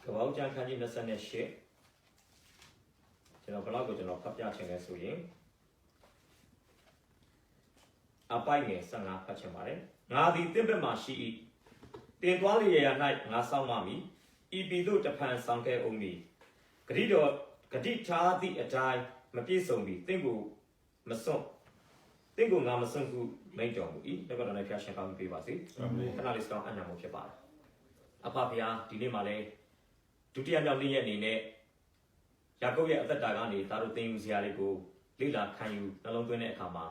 ကပောက်ကျန်ခန်းကြီး28ကျွန်တော်ဘလောက်ကိုကျွန်တော်ဖတ်ပြချင်လဲဆိုရင်အပိုက်ငယ်15ဖတ်ချင်ပါတယ်ငါသည်တင့်ဘက်မှရှိ၏တင်သွားလျက်၌ငါဆောင်ပါမည်ဤပြည်သို့တဖန်ဆောင်ခဲ့အောင်မည်ဂတိတော်ဂတိထားသည့်အတိုင်းမပြည့်စုံပြီတင့်ကိုမစွန့်တင့်ကိုငါမစွန့်ဘူးမိန့်တော်မူ၏ဒါကတော့လည်းဖျားရှင်ကောင်းပေးပါစေအာမင်ခဏလေးစောင်းအနံ့မှုဖြစ်ပါတယ်အဖဖျားဒီနေ့မှလည်းဒုတိယမြောက်နေ့ရဲ့အနေနဲ့ယာကုပ်ရဲ့အသက်တာကနေဒါတို့သင်ယူစရာတွေကိုလေ့လာခံယူနှလုံးသွင်းတဲ့အခါမှာ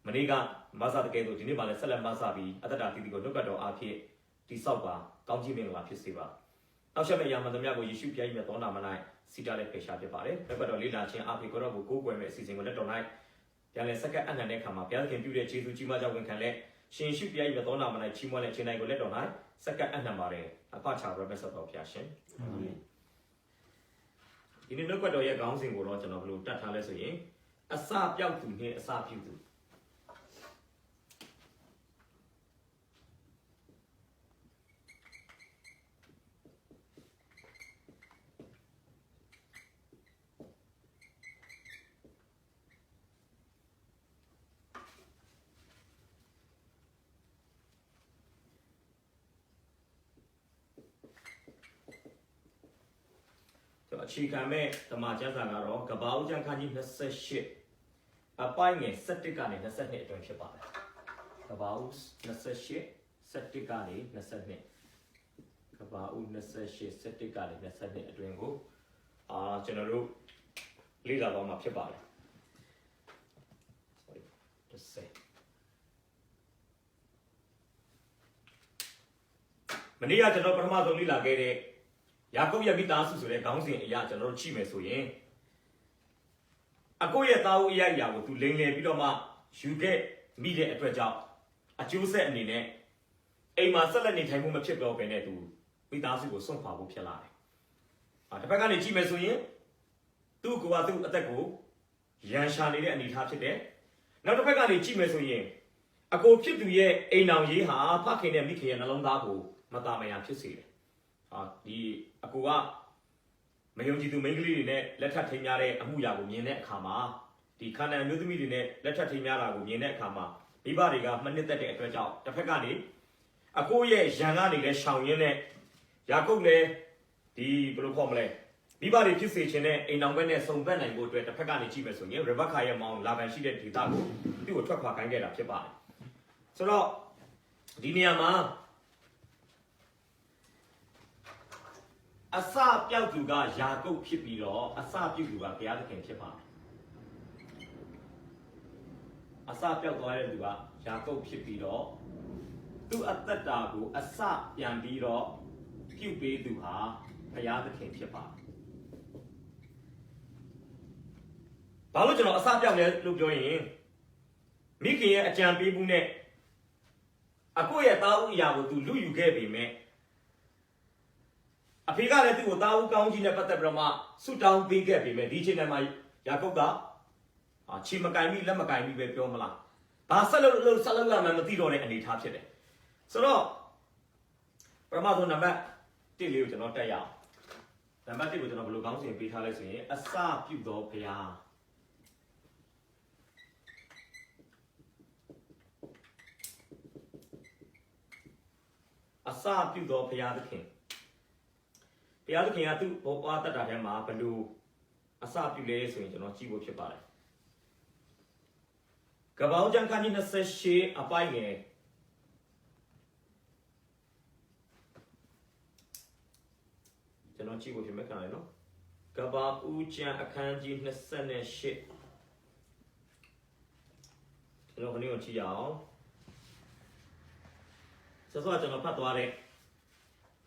မနေ့ကမဆာတကယ်ဆိုဒီနေ့မှလည်းဆက်လက်မဆာပြီးအသက်တာတည်တည်ကိုနှုတ်ကတော်အားဖြင့်တိဆောက်ပါကောင်းချီးမင်္ဂလာဖြစ်စေပါနောက်ဆက်မယ့်ရာမန်သမ ्या ကိုယေရှုဖျားကြီးမြတ်သောနာမ၌စီတာလက်ဖေရှာဖြစ်ပါတယ်နှုတ်ကတော်လေ့လာခြင်းအားဖြင့်ကိုရောကိုကိုးကွယ်မဲ့အစီအစဉ်ကိုလက်တော်၌ပြန်လည်စက္ကန့်အနှံတဲ့အခါမှာဘုရားသခင်ပြုတဲ့ခြေဆုကြီးမားကြောင့်ဝန်ခံလက်ရှင်ယေရှုဖျားကြီးမြတ်သောနာမ၌ချီးမွမ်းတဲ့ခြင်းတိုင်းကိုလက်တော်၌စက္ကန့်အနှံပါတယ်အဖချာရမတ်ဆောတော်ဖျားရှင်အာမင်ဒီနေ့နှုတ်ကတော်ရဲ့ခေါင်းစဉ်ကိုတော့ကျွန်တော်ဘယ်လိုတတ်ထားလဲဆိုရင်အစပြောက်သူနဲ့အစပြုသူအခြေခံမဲ့ဓမ္မကျမ်းစာကတော့ကပ္ပဦးကျမ်းခန်းကြီး28အပိုင်းငယ်17ကနေ22အတွင်းဖြစ်ပါတယ်ကပ္ပဦး28 17ကနေ22ကပ္ပဦး28 17ကနေ22အတွင်းကိုကျွန်တော်တို့လေ့လာသွားမှာဖြစ်ပါတယ် sorry မနေ့ကကျွန်တော်ပထမဆုံးလေ့လာခဲ့တဲ့ယာကုပ်ရဲ့မိသားစုဆိုတဲ့ခေါင်းစဉ်အရာကျွန်တော်တို့ကြည့်မယ်ဆိုရင်အကိုရဲ့သားဦးအရာကိုသူလိမ်လည်ပြီးတော့မှယူခဲ့မိတဲ့အတွက်ကြောင့်အကျိုးဆက်အနေနဲ့အိမ်မှာဆက်လက်နေထိုင်မှုမဖြစ်တော့ဘဲနဲ့သူမိသားစုကိုစွန့်ခွာဖို့ဖြစ်လာတယ်။တစ်ဖက်ကနေကြည့်မယ်ဆိုရင်သူ့ကိုယ်ကသူ့အသက်ကိုရန်ရှာနေတဲ့အနေအထားဖြစ်တယ်။နောက်တစ်ဖက်ကနေကြည့်မယ်ဆိုရင်အကိုဖြစ်သူရဲ့အိမ်တော်ရေးဟာဖခင်နဲ့မိခင်ရဲ့နှလုံးသားကိုမတာမယာဖြစ်စေတယ်။ဒီအကူကမယုံကြည်သူမိန်းကလေးတွေနဲ့လက်ထပ်ထိမ်းများတဲ့အမှုရာကိုမြင်တဲ့အခါမှာဒီခန္ဓာမျိုးသမီးတွေနဲ့လက်ထပ်ထိမ်းများတာကိုမြင်တဲ့အခါမှာမိဘတွေကမနစ်သက်တဲ့အတွက်ကြောင့်တစ်ဖက်ကနေအကိုရဲ့ရန်ကနေလည်းရှောင်ရင်းနဲ့ယာကုပ်လည်းဒီဘယ်လိုခေါ်မလဲမိဘတွေဖြစ်စေခြင်းနဲ့အိမ်တော်ဘက်နဲ့စုံဘက်နိုင်ဖို့အတွက်တစ်ဖက်ကနေကြည့်မယ်ဆိုရင်ရဘက်ခါရဲ့မောင်လာဗန်ရှိတဲ့ဒေသကိုသူ့ကိုထွက်ခွာခိုင်းခဲ့တာဖြစ်ပါတယ်ဆိုတော့ဒီနေရာမှာအစပြောက်သူကယာကုပ်ဖြစ်ပြီးတော့အစပြုတ်သူကဘုရားသခင်ဖြစ်ပါတယ်အစပြောက်သွားတဲ့သူကယာကုပ်ဖြစ်ပြီးတော့သူ့အသက်တာကိုအစပြန်ပြီးတော့ပြုတ်ပေးသူဟာဘုရားသခင်ဖြစ်ပါတယ်ဘာလို့ကျွန်တော်အစပြောက်လဲလို့ပြောရင်မိခင်ရဲ့အကြံပေးမှုနဲ့အကိုရဲ့သားဦးအရာကိုသူလူယူခဲ့ပေမဲ့အဖေကလည်းသူ့ကိုသားဦးကောင်းကြီးနဲ့ပတ်သက်ပြီးတော့မှဆုတောင်းပေးခဲ့ပေမဲ့ဒီအချိန်တိုင်းမှာယာကုပ်ကခြေမကင်ပြီးလက်မကင်ပြီးပဲပြောမလားဘာဆက်လို့ရမှန်းမသိတော့တဲ့အနေအထားဖြစ်တယ်ဆိုတော့ပထမဆုံးနံပါတ်1လေးကိုကျွန်တော်တက်ရအောင်နံပါတ်1ကိုကျွန်တော်ဘယ်လိုကောင်းစဉ်ပေးထားလဲဆိုရင်အစပြုသောဘုရားအစပြုသောဘုရားသခင်ဘုရားသခင်ကသူ့ဘောပါတတ်တာထဲမှာဘယ်လိုအစပြုလဲဆိုရင်ကျွန်တော်ကြည့်ဖို့ဖြစ်ပါတယ်ကပ္ပဦးကျမ်းခန်းကြီး28အပိုင်းငယ်ကျွန်တော်ကြည့်ဖို့ဖြစ်မယ်ခဏလေးနော်ကပ္ပဦးကျမ်းအခန်းကြီး28ကျွန်တော်ခဏလေးကိုကြည့်ရအောင်ဆက်စွာကျွန်တော်ဖတ်သွားတဲ့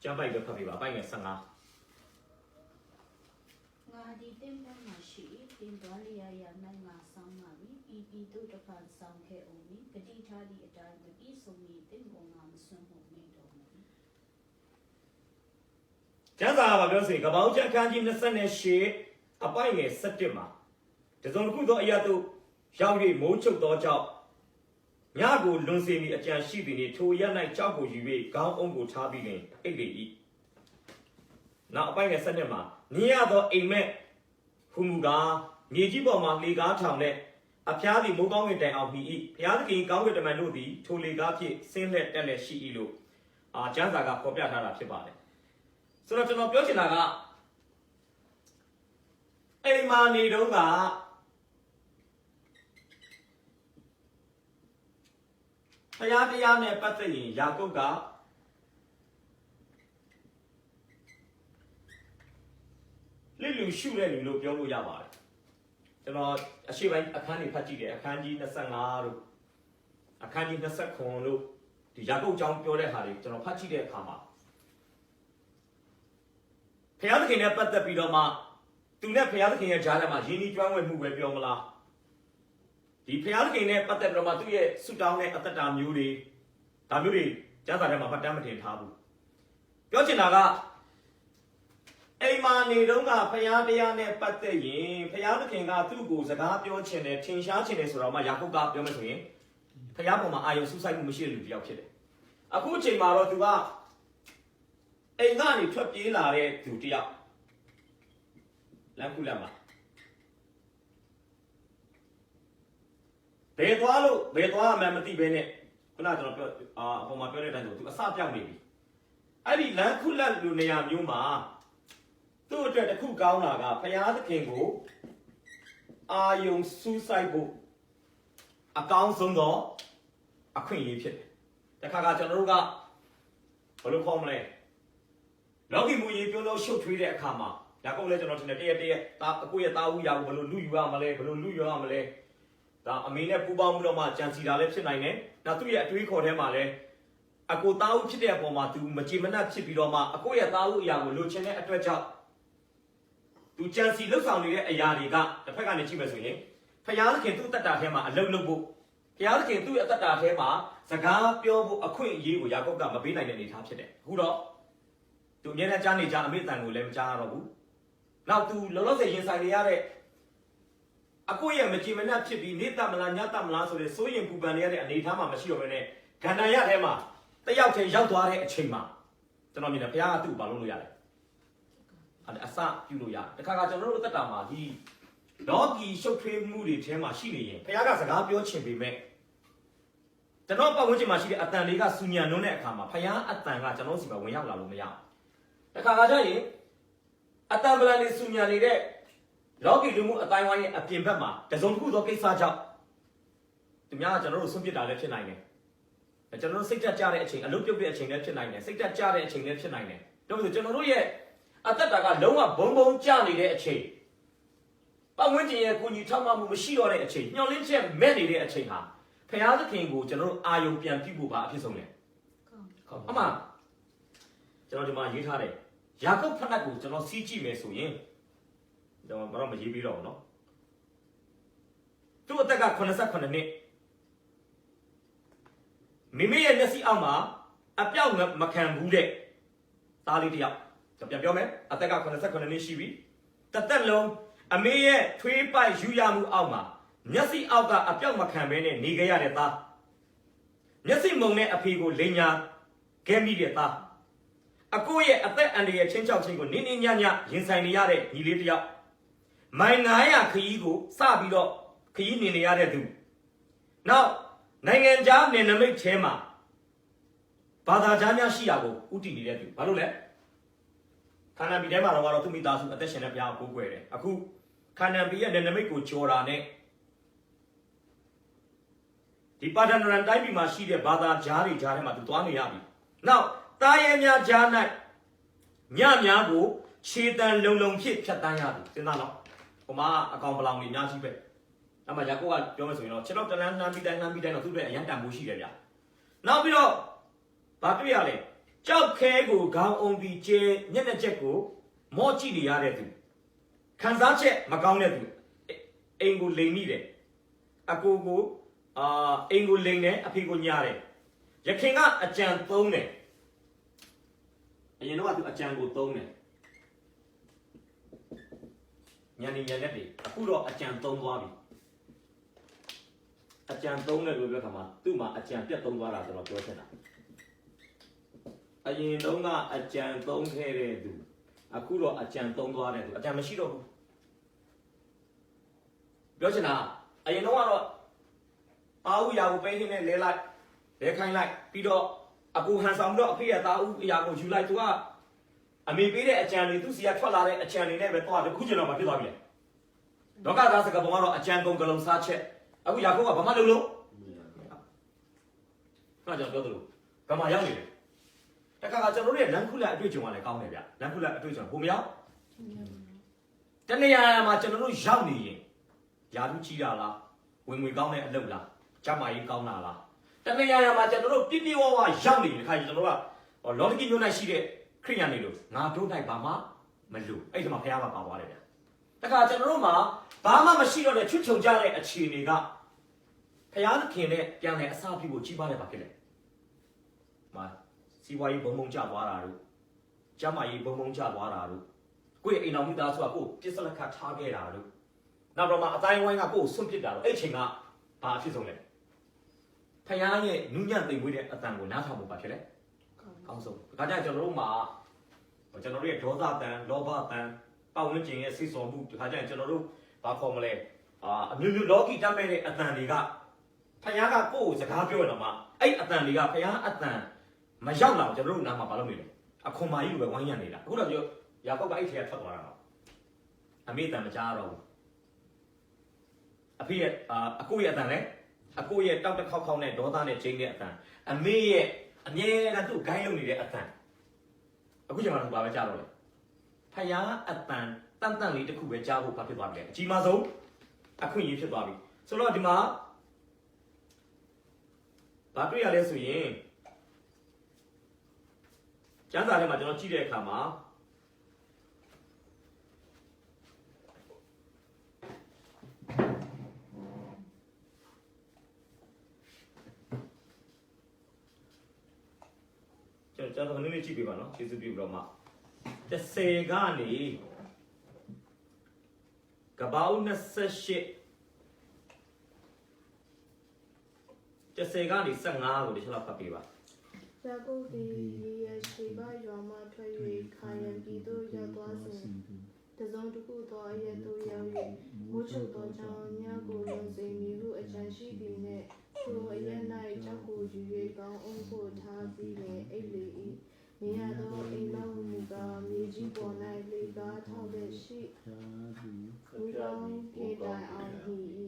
ကျမ်းပိုက်ပဲဖတ်ပြပါအပိုင်းငယ်15ငါဒီတင့်ဘက်မှာရှိတင်သွားလျာရ၌ငါဆောင်ပါပြီပြည်သို့တစ်ဖန်ဆောင်ခဲ့အောင်ပြီဂတိထားသည့်အတိုင်းမပြီးဆုံးမီတင့်ကိုငါမစွန့်ဖို့မိတော်မူကျမ်းစာကပြောစီကပ္ပဦးကျမ်းခန်းကြီး28အပိုင်းငယ်17မှာတစုံတစ်ခုသောအရာတို့ရောက်၍မိုးချုပ်သောကြောင့်ညကိုလွန်စေမီအကြံရှိသည်နှင့်ထိုရ၌ကြောက်ကိုယူ၍ခေါင်းအုံးကိုထားပြီးလင်အိတ်လေ၏ နောက်အပိုင်းငယ်7နှစ်မှာမြင်ရသောအိမ်မက်ဟူမူကားမြေကြီးပေါ်မှာလေကားထောင်တဲ့အဖျားသည်မိုးကောင်းကင်တိုင်အောင်ပြီး၏ဘုရားသခင်ကောင်းကင်တမန်တို့သည်ထိုလေကားဖြင့်ဆင်းလက်တက်လက်ရှိ၏လို့ကျမ်းစာကဖော်ပြထားတာဖြစ်ပါတယ်ဆိုတော့ကျွန်တော်ပြောချင်တာကအိမ်မာနေတုန်းကဘုရားတရားနဲ့ပတ်သက်ရင်ယာကုပ်ကလစ်လူရှုတဲ့လူလို့ပြောလို့ရပါတယ်ကျွန်တော်အရှိပိုင်းအခန်းတွေဖတ်ကြည့်တယ်အခန်းကြီး25တို့အခန်းကြီး29တို့ဒီယာကုပ်အကြောင်းပြောတဲ့ဟာတွေကျွန်တော်ဖတ်ကြည့်တဲ့အခါမှာဘုရားသခင်နဲ့ပတ်သက်ပြီးတော့မှသူနဲ့ဘုရားသခင်ရဲ့ကြားထဲမှာယဉ်ဤကျွမ်းဝင်မှုပဲပြောမလားဒီဘုရားသခင်နဲ့ပတ်သက်ပြီးတော့မှသူ့ရဲ့ဆုတောင်းတဲ့အသက်တာမျိုးတွေဒါမျိုးတွေကျမ်းစာထဲမှာမှတ်တမ်းမတင်ထားဘူးပြောချင်တာကအိမ်မာနေတုန်းကဘုရားတရားနဲ့ပတ်သက်ရင်ဘုရားသခင်ကသူ့ကိုစကားပြောချင်တယ်ထင်ရှားချင်တယ်ဆိုတော့မှယာကုပ်ကပြောမယ်ဆိုရင်ဘုရားပေါ်မှာအာရုံစူးစိုက်မှုမရှိတဲ့လူတစ်ယောက်ဖြစ်တယ်အခုအချိန်မှာတော့သူကအိမ်ကနေထွက်ပြေးလာတဲ့သူတစ်ယောက်လမ်းခုလမ်းမှာဘယ်သွားမှမသိဘဲနဲ့ခုနကကျွန်တော်ပြောအပေါ်မှာပြောတဲ့အတိုင်းဆိုသူအစပြောက်နေပြီအဲ့ဒီလမ်းခုလမ်းလူနေရာမျိုးမှာသူ့အတွက်တစ်ခုကောင်းတာကဘုရားသခင်ကိုအာယုံစူးစိုက်ဖို့အကောင်းဆုံးသောအခွင့်အရေးဖြစ်တယ်တခါကကျွန်တော်တို့ကဘယ်လိုခေါ်မလဲလောကီမူရေးပြုံးလို့ရှုပ်ထွေးတဲ့အခါမှာယာကုပ်လည်းကျွန်တော်ထင်တယ်တရက်အကိုရဲ့တာဦးရာကိုဘယ်လိုလူယူရမလဲဘယ်လိုလူယူရမလဲဒါအမေနဲ့ပူပေါင်းမှုတော့မှကြံစီတာလည်းဖြစ်နိုင်တယ်နောက်သူ့ရဲ့အတွေးခေါ်ထဲမှာလည်းအကိုတာဦးဖြစ်တဲ့အပေါ်မှာသူမကြည်မနှက်ဖြစ်ပြီးတော့မှအကိုရဲ့တာဦးအရာကိုလိုချင်တဲ့အတွက်ကြောင့်သူကြံစီလှုပ်ဆောင်နေတဲ့အရာတွေကတစ်ဖက်ကနေကြည့်မယ်ဆိုရင်ဘုရားသခင်သူ့အသက်တာထဲမှာအလုပ်လုပ်ဖို့ဘုရားသခင်သူ့ရဲ့အသက်တာထဲမှာစကားပြောဖို့အခွင့်အရေးကိုယာကုပ်ကမပေးနိုင်တဲ့အနေအထားဖြစ်တယ်အခုတော့သူအမြဲတမ်းကြားနေကြအမေတန်ကိုလည်းမကြားရတော့ဘူးနောက်သူလောလောဆယ်ရင်ဆိုင်နေရတဲ့အကိုရဲ့မကြည်မနှက်ဖြစ်ပြီးနေတတ်မလားညတတ်မလားဆိုတဲ့စိုးရင်ပူပန်နေရတဲ့အနေအထားမှာမရှိတော့ဘဲနဲ့ဂန္ဓာရထဲမှာတယောက်တည်းရောက်သွားတဲ့အချိန်မှာကျွန်တော်မြင်တယ်ဘုရားကသူ့ကိုဘာလုပ်လို့ရလဲအစပြုလို့ရတခါကကျွန်တော်တို့အသက်တာမှာဒီလောကီရှုပ်ထွေးမှုတွေထဲမှာရှိနေရင်ဘုရားကစကားပြောချင်ပေမဲ့ကျွန်တော်ပတ်ဝန်းကျင်မှာရှိတဲ့အတန်တွေကစူညံနှုံးတဲ့အခါမှာဘုရားအတန်ကကျွန်တော်စီမှာဝင်ရောက်လာလို့မရဘူးတခါကကျရင်အတန်ပလန်တွေစူညံနေတဲ့လောကီလူမှုအတိုင်းဝိုင်းရဲ့အပြင်ဘက်မှာတစုံတစ်ခုသောကိစ္စကြောင့်သူများကကျွန်တော်တို့ဆွန့်ပစ်တာလည်းဖြစ်နိုင်တယ်ကျွန်တော်တို့စိတ်တက်ကြတဲ့အချိန်အလုပ်ပြုတ်တဲ့အချိန်လည်းဖြစ်နိုင်တယ်စိတ်တက်ကြတဲ့အချိန်လည်းဖြစ်နိုင်တယ်ဒါပေမဲ့ကျွန်တော်တို့ရဲ့အသက်တာကလုံးဝဘုံဘုံကျနေတဲ့အချိန်ပတ်ဝန်းကျင်ရဲ့ကိုကြီးထောက်မှမှုမရှိတော့တဲ့အချိန်ညှော်လင်းချက်မဲ့နေတဲ့အချိန်ဟာဖခင်သခင်ကိုကျွန်တော်တို့အာယုံပြန်ပြုဖို့ပါအဖြစ်ဆုံးလေဟုတ်အမှကျွန်တော်ဒီမှာရေးထားတယ်ယာကုပ်ဖတ်ကိုကျွန်တော်စီးကြည့်မယ်ဆိုရင်ကျွန်တော်မရေးပြီးတော့ဘူးเนาะသူ့အသက်က89နှစ်မိမိရဲ့မျက်စိအောက်မှာအပြောက်မခံဘူးတဲ့သားလေးတစ်ယောက်ပြန်ပြောမယ်အသက်က89နှစ်ရှိပြီတသက်လုံးအမေရဲ့ထွေးပိုက်ယူရမှုအောက်မှာမျက်စိအောက်ကအပြောက်မခံဘဲနဲ့နေကြရတဲ့သားမျက်စိမုံနဲ့အဖေကိုလိန်ညာခဲမိတဲ့သားအကိုရဲ့အသက်အန္တရာယ်ချင်းချောက်ချင်းကိုနင်းနင်းညံ့ညံ့ရင်ဆိုင်နေရတဲ့ညီလေးတစ်ယောက်မိုင်900ခရီးကိုစပြီးတော့ခရီးနေနေရတဲ့သူနောက်နိုင်ငံခြားနယ်နိမိတ်ထဲမှာဘာသာကြားများရှိရာကိုဥတည်နေတဲ့သူဘာလို့လဲခန္ဓာပြည်ထဲမှာတော့သူမိသားစုအသက်ရှင်တဲ့ဘုရားကိုကိုးကွယ်တယ်အခုခန္ဓာပြည်ရဲ့နယ်နိမိတ်ကိုကြော်တာနဲ့ဒီပါဒန်ရန်တိုင်းပြည်မှာရှိတဲ့ဘာသာကြားတွေကြားထဲမှာသူသွားနေရပြီနောက်တာရဲများကြား၌ညများကိုခြေတံလုံလုံဖြစ်ဖြတ်တန်းရသည်စဉ်းစားတော့ဟိုမှာအကောင်ပလောင်တွေအများကြီးပဲအဲ့မှာယာကုပ်ကပြောမယ်ဆိုရင်တော့ခြေတော့တလန်းနှမ်းပြီးတိုင်းတော့သူ့အတွက်အရန်တန်ဖိုးရှိတယ်ဗျာနောက်ပြီးတော့ဘာတွေ့ရလဲကြောက်ခဲကိုခေါင်းအုံပြီးကျဲညက်ချက်ကိုမော့ကြည့်နေရတဲ့သူခံစားချက်မကောင်းတဲ့သူအိမ်ကိုလိန်မိတယ်အကိုကိုအိမ်ကိုလိန်တယ်အဖေကိုညားတယ်ရခင်ကအကြံသုံးတယ်အရင်တော့သူအကြံကိုသုံးတယ်ညနေညလက်တွေအခုတော့အကြံသုံးသွားပြီအကြံသုံးတယ်လို့ပြောခါမှာသူ့မှာအကြံပြတ်သုံးသွားတာဆိုတော့ပြောချင်တာအရင်တုန်းကအကြံသုံးခဲ့တဲ့သူ အခုတော့အကြံသုံးသွားတယ်သူအကြံမရှိတော့ဘူးပြောချင်တာအရင်တော့ကတော့အာဦးရာကိုပေးခင်းနဲ့လဲလိုက်လဲခိုင်းလိုက်ပြီးတော့အကူဟန်ဆောင်ပြီးတော့အဖေရသားဦးအရာကိုယူလိုက်သူကအမေပေးတဲ့အကြံတွေသူစီကထွက်လာတဲ့အကြံတွေနဲ့ပဲသွားတယ်ခုကျတော့မဖြစ်သွားပြီလေလောကသားစကားပုံကတော့အကြံကုန်ကလုံးစားချက်အခုရာကုတ်ကဘာမှလုပ်လို့ခါကြောင့်ပြောသလိုကမ္ဘာရောက်နေတယ်တခါကကျွန်တော်တို့ရဲ့လမ်းခုလက်အတွေ့အကြုံကလည်းကောင်းတယ်ဗျလမ်းခုလက်အတွေ့အကြုံဘုံမရောက်တနေရာမှာကျွန်တော်တို့ရောက်နေရင်ယာတုကြီးတာလားဝင်ငွေကောင်းတဲ့အလုပ်လားကျမကြီးကောင်းတာလားတနေရာမှာကျွန်တော်တို့ပြည့်ပြည့်ဝဝရောက်နေတယ်ခါကျကျွန်တော်တို့ကလောကီမျိုးနိုင်ရှိတဲ့ခရိယာနေလို့ငါတို့နိုင်ဘာမှမလို့အဲ့ဒီမှာဖះမှာပါသွားတယ်ဗျတခါကျွန်တော်တို့မှာဘာမှမရှိတော့တဲ့ချွတ်ချုံကြတဲ့အခြေအနေကဖះခင်နဲ့ပြန်လဲအစားပြုဖို့ကြီးပါတဲ့ပါဖြစ်တယ်မာစီဝါရေးဘုံဘုံကျသွားတာတို့ကျမကြီးဘုံဘုံကျသွားတာတို့ကိုယ့်ရဲ့အိမ်တော်မိသားစုကကိုယ်ပြစ်စလက်ခတ်ထားခဲ့တာတို့နောက်တော့မှအတိုင်းဝိုင်းကကိုယ်ဆွန့်ပစ်တာတို့အဲ့ချိန်ကဘာအဖြစ်ဆုံးလဲဖះရဲ့နူးညံ့သိမ်မွေးတဲ့အတန်ကိုနားထောင်ဖို့ပါဖြစ်လဲကောင်းဆုံးဒါကြောင့်ကျွန်တော်တို့မှာကျွန်တော်တို့ရဲ့ဒေါသတန်လောဘတန်ပတ်ဝန်းကျင်ရဲ့စိတ်ဆော်မှုဒီခါကျရင်ကျွန်တော်တို့ဘာခေါ်မလဲအမျိုးမျိုးလောကီတတ်မဲ့တဲ့အတန်တွေကဖះကကိုယ့်ကိုစကားပြောရတော့မှအဲ့အတန်တွေကဖះအတန်မရောက်လာကျွန်တော်တို့နားမှာဘာလုပ်နေလဲအခွန်မာကြီးလိုပဲဝိုင်းရနေတာအခုတော့ပြောယာကုပ်ကအဲ့ထဲကထွက်သွားတာတော့အမေတန်မကြားတော့ဘူးအဖေရဲ့အကိုရဲ့အတန်လဲအကိုရဲ့တောက်တစ်ခေါက်ခေါက်နဲ့ဒေါသနဲ့ချိန်တဲ့အတန်အမေရဲ့အမြဲတမ်းသူ့ဂိုင်းလုပ်နေတဲ့အတန်အခုချိန်မှာတော့ဘာပဲကြားတော့လဲဖယားအတန်တန်တန်လေးတစ်ခုပဲကြားဖို့ဘာဖြစ်သွားပြီလဲအကြီးမားဆုံးအခွင့်အရေးဖြစ်သွားပြီဆိုတော့ဒီမှာဘာတွေ့ရလဲဆိုရင်ကျမ်းစာထဲမှာကျွန်တော်ကြည့်တဲ့အခါမှာကျွန်တော်နည်းနည်းကြည့်ပြပါနော်ကျေးဇူးပြုပြီးတော့မှ30ကနေကပောင်း28 30ကနေ15ကိုဒီချက်လောက်ဖတ်ပြပါယာကုပ်သည်ရရှိဘရွာမှထွက်၍ခါရန်ပြည်သို့ရောက်သွားစဉ်တစုံတစ်ခုသောအရက်သို့ရောက်၍မိုးချုပ်သောကြောင့်ညကိုလွန်စေမည်ဟုအကြံရှိသည်နှင့်ထိုအရက်၌ကြောက်ကိုယူ၍ကောင်းအုံကိုထားပြီးလင်အိတ်လေ၏နေရသောအိမ်နောက်မူကားမြေကြီးပေါ်၌လေကားထောက်တဲ့ရှိလူကောင်းကေတိုင်အောင်၏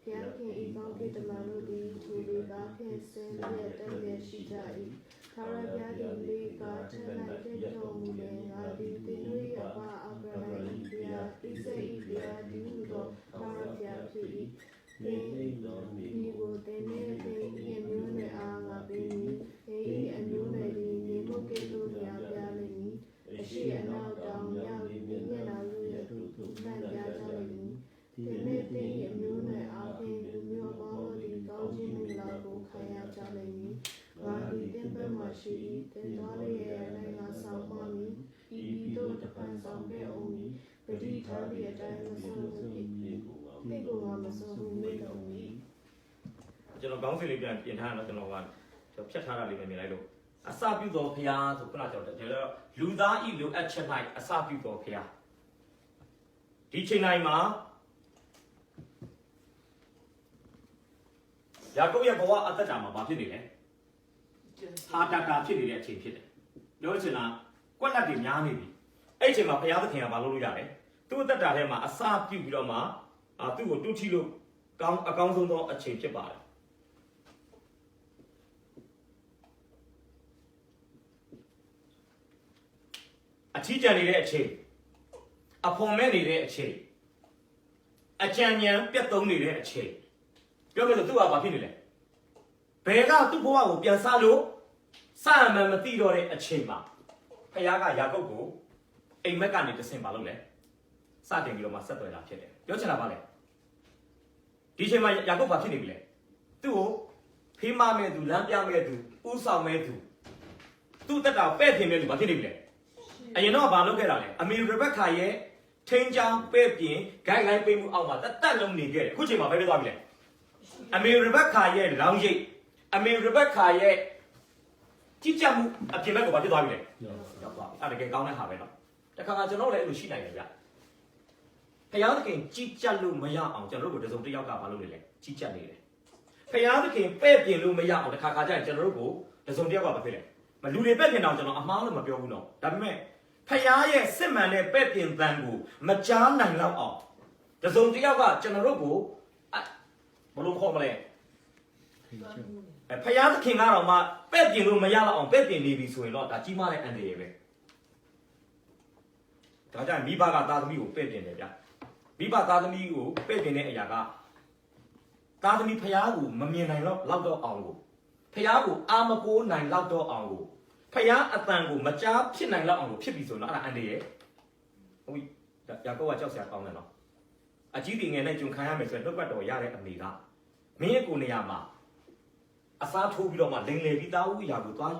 ဖျားခင်ဤကောင်းကေတမန်တို့သည်ထိုလေကားဖြင့်ဆင်းရဲတက်ရရှိကြ၏ထာဝရဘုရားသည်လေကားထက်၌တည်တော်မူလင်ငါသည်သင်တို့၏အဘအာဗြဟံ၏ဘုရားဣဇိဘုရားဒီဟုသောထာဝရဘုရားဖြစ်၏သင်ဒီကိုသင်နှင့်သင်၏အမျိုးနွယ်အားငါပေးမည်သင်၏အမျိုးနွယ်သည်မြေမုတ်ကဲ့သို့များပြားလိမ့်မည်အရှိအနောက်တောင်မြောက်သည်မျက်နှာတို့ရဲ့သို့လမ်းပြားကြလိမ့်မည်သင်နှင့်သင်၏အမျိုးနွယ်အားဖြင့်လူမျိုးပေါင်းတို့သည်ကောင်းခြင်းမင်္ဂလာကိုခံရကြလိမ့်မည်ငါသည်သင်ဘက်မှရှိ၏သင်သွားလျက်၌ငါဆောင်မမည်ဤသို့တပန်ဆောင်ခဲ့အောင်မည်ပတိထားသည့်အတိုင်းမဆုံးဘူးသင်ကိုငါမဆုံးဘူးမိတော်မူ၏ကျွန်တော်ကောင်းစီလေးပြန်ပြင်ထားတော့ကျွန်တော်ဖြတ်ထားတာလေးပဲမြင်လိုက်လို့အစပြုတော်ဖျားဆိုခုနကကျွန်တော်လူသားဤလိုအပ်ချက်၌အစပြုတော်ဖျားဒီချိန်တိုင်းမှာယာကုပ်ရဲ့ဘဝအသက်တာမှာဘာဖြစ်နေလဲဟာတာဖြစ်နေတဲ့အချိန်ဖြစ်တယ်ပြောချင်တာကွက်လက်တွေများနေပြီအဲ့အချိန်မှာဘုရားသခင်ကမလုပ်လို့ရတယ်သူ့အသက်တာထဲမှာအစပြုပြီးတော့မှသူ့ကိုတူးထီလို့အကောင်းဆုံးသောအချိန်ဖြစ်ပါတယ်အထီးကျန်နေတဲ့အချိန်အဖော်မဲ့နေတဲ့အချိန်အကြံဉာဏ်ပြတ်သုံးနေတဲ့အချိန်ပြောမယ်ဆိုသူ့ဟာဘာဖြစ်နေလဲဘယ်ကသူ့ဘဝကိုပြန်စားလို့စမှန်မသိတော့တဲ့အချိန်မှာဖခင်ကယာကုပ်ကိုအိမ်မက်ကနေတဆင့်ပါလို့လဲစတင်ပြီးတော့မှဆက်သွယ်တာဖြစ်တယ်ပြောချင်တာပါလေဒီအချိန်မှာယာကုပ်ဘာဖြစ်နေပြီလဲသူ့ကိုဖေးမမဲ့သူလမ်းပြမဲ့သူဥဆောင်မဲ့သူသူ့တက်တာပဲ့ပြင်မဲ့သူဘာဖြစ်နေပြီလဲအရင်တော့ဘာလုပ်ခဲ့တာလဲအမေရဘက်ခါရဲ့ထိန်းချောင်းပဲ့ပြင် guideline ပေးမှုအောက်မှာတက်လုံးနေခဲ့တယ်အခုချိန်မှာပဲပြသွားပြီလေအမေရဘက်ခါရဲ့လောင်းရိပ်အမေရဘက်ခါရဲ့ကြည့်ကြမှုအပြင်ဘက်ကိုဘာဖြစ်သွားပြီလဲရောက်သွားပြီအဲ့ဒါကကောင်းတဲ့ဟာပဲနော် တခါကျွန်တော်လည်းအဲ့လိုရှိနိုင်တယ်ဗျဖယားသခင်ကြီးကြပ်လို့မရအောင်ကျွန်တော်တို့ကိုတစုံတစ်ယောက်ကမလုပ်နေလေကြီးကြပ်နေတယ်ဖယားသခင်ပဲ့ပြင်လို့မရအောင်တခါကျရင်ကျွန်တော်တို့ကိုတစုံတစ်ယောက်ကမဖြစ်လေမလူတွေပဲ့ပြင်တော့ကျွန်တော်အမှားလို့မပြောဘူးတော့ဒါပေမဲ့ဖယားရဲ့စစ်မှန်တဲ့ပဲ့ပြင်တန်ကိုမကြားနိုင်တော့အောင်တစုံတစ်ယောက်ကကျွန်တော်တို့ကိုဘလို့ခေါ်မလဲဖယားသခင်ကတော့မှပဲ့ပြင်လို့မရတော့အောင်ပဲ့ပြင်နေပြီဆိုရင်တော့ဒါကြီးမားတဲ့အန္တရာယ်ပဲဒါကြောင့်မိဘကသားသမီးကိုပဲ့ပြင်တယ်ဗျမိဘသားသမီးကိုပဲ့ပြင်တဲ့အရာကသားသမီးဖယားကိုမမြင်နိုင်တော့တော့အောင်ကိုဖယားကိုအာမကိုနိုင်တော့အောင်ကိုဖယားအတန်ကိုမကြားဖြစ်နိုင်တော့အောင်ကိုဖြစ်ပြီဆိုတော့အဲ့ဒါအန္တရာယ်ဟုတ်ပြီယာကုပ်ကကြောက်စရာကောင်းတယ်နော်အကြီးတွေငယ်နဲ့ဂျုံခံရမယ်ဆိုရင်နှုတ်ပတ်တော်ရတဲ့အမေကမင်းရဲ့ကိုယ်နေရာမှာအစားထိုးပြီးတော့မှလိန်လေပြီးသားဦးအရာကိုသွား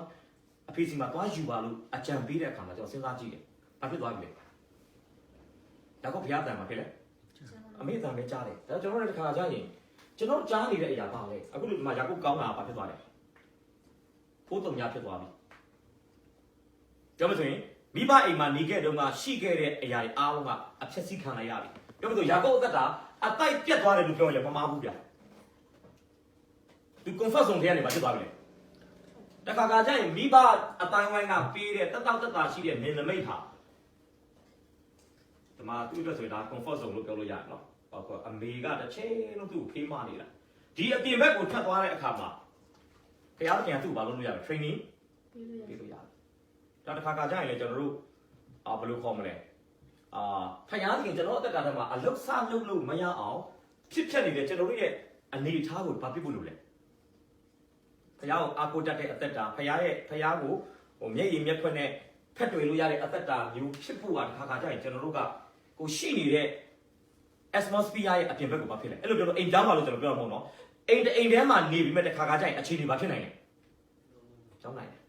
အဖေစီမှာသွားယူပါလို့အကြံပေးတဲ့အခါမှာကျွန်တော်စဉ်းစားကြည့်တယ်ဘာဖြစ်သွားပြီလဲယာကုပ်ဘုရားတန်မှာဖြစ်လဲအမေတန်ပဲကြားတယ်ဒါကျွန်တော်လည်းတစ်ခါကြားရင်ကျွန်တော်ကြားနေတဲ့အရာပါလေအခုဒီမှာယာကုပ်ကောင်းတာဘာဖြစ်သွားလဲဖိုးတုံညာဖြစ်သွားပြီပြောမဆိုရင်မိဘအိမ်မှာနေခဲ့တုန်းကရှိခဲ့တဲ့အရာတွေအားလုံးကအဖြစ်စီးခံလိုက်ရပြီပြောမဆိုယာကုပ်အသက်တာအတိုက်ပြတ်သွားတယ်လို့ပြောရင်မမှားဘူးဗျာသူ comfort zone ထဲကနေဘာဖြစ်သွားပြီလဲတခါကျရင်မိဘအတိုင်းဝိုင်းကပေးတဲ့တက်တာရှိတဲ့မင်းနမိတ်ဟာဒီမှာသူ့အတွက်ဆိုရင်ဒါ comfort zone လို့ပြောလို့ရတယ်နော်ဟောအမေကတစ်ချိန်လုံးသူ့ကိုဖေးမနေတာဒီအပြင်ဘက်ကိုထွက်သွားတဲ့အခါမှာဘုရားသခင်ကသူ့ကိုဘာလုပ်လို့ရလဲ training ပေးလို့ရတယ်ဒါတခါကျရင်လေကျွန်တော်တို့ဘယ်လိုခေါ်မလဲဘုရားသခင်ကျွန်တော်အသက်တာထဲမှာအလုတ်ဆလုပ်လို့မရအောင်ဖြစ်နေတဲ့ကျွန်တော်တို့ရဲ့အနေအထားကိုဘာဖြစ်ဖို့လုပ်လဲဖယားကိုအာကိုတတ်တဲ့အသက်တာဖယားကိုမျက်ရည်မျက်ခွက်နဲ့ဖက်တွေလို့ရတဲ့အသက်တာမျိုးဖြစ်ဖို့ကတခါကျရင်ကျွန်တော်တို့ကကိုရှိနေတဲ့ atmosphere ရဲ့အပြင်ဘက်ကိုဘာဖြစ်လဲအဲ့လိုပြောတော့အိမ်တောင်းပါလို့ကျွန်တော်ပြောမှာမဟုတ်နော်အိမ်ထဲမှာနေပြီးမဲ့တခါကျရင်အခြေအနေဘာဖြစ်နိုင်လဲကြောင်းနိုင်တယ်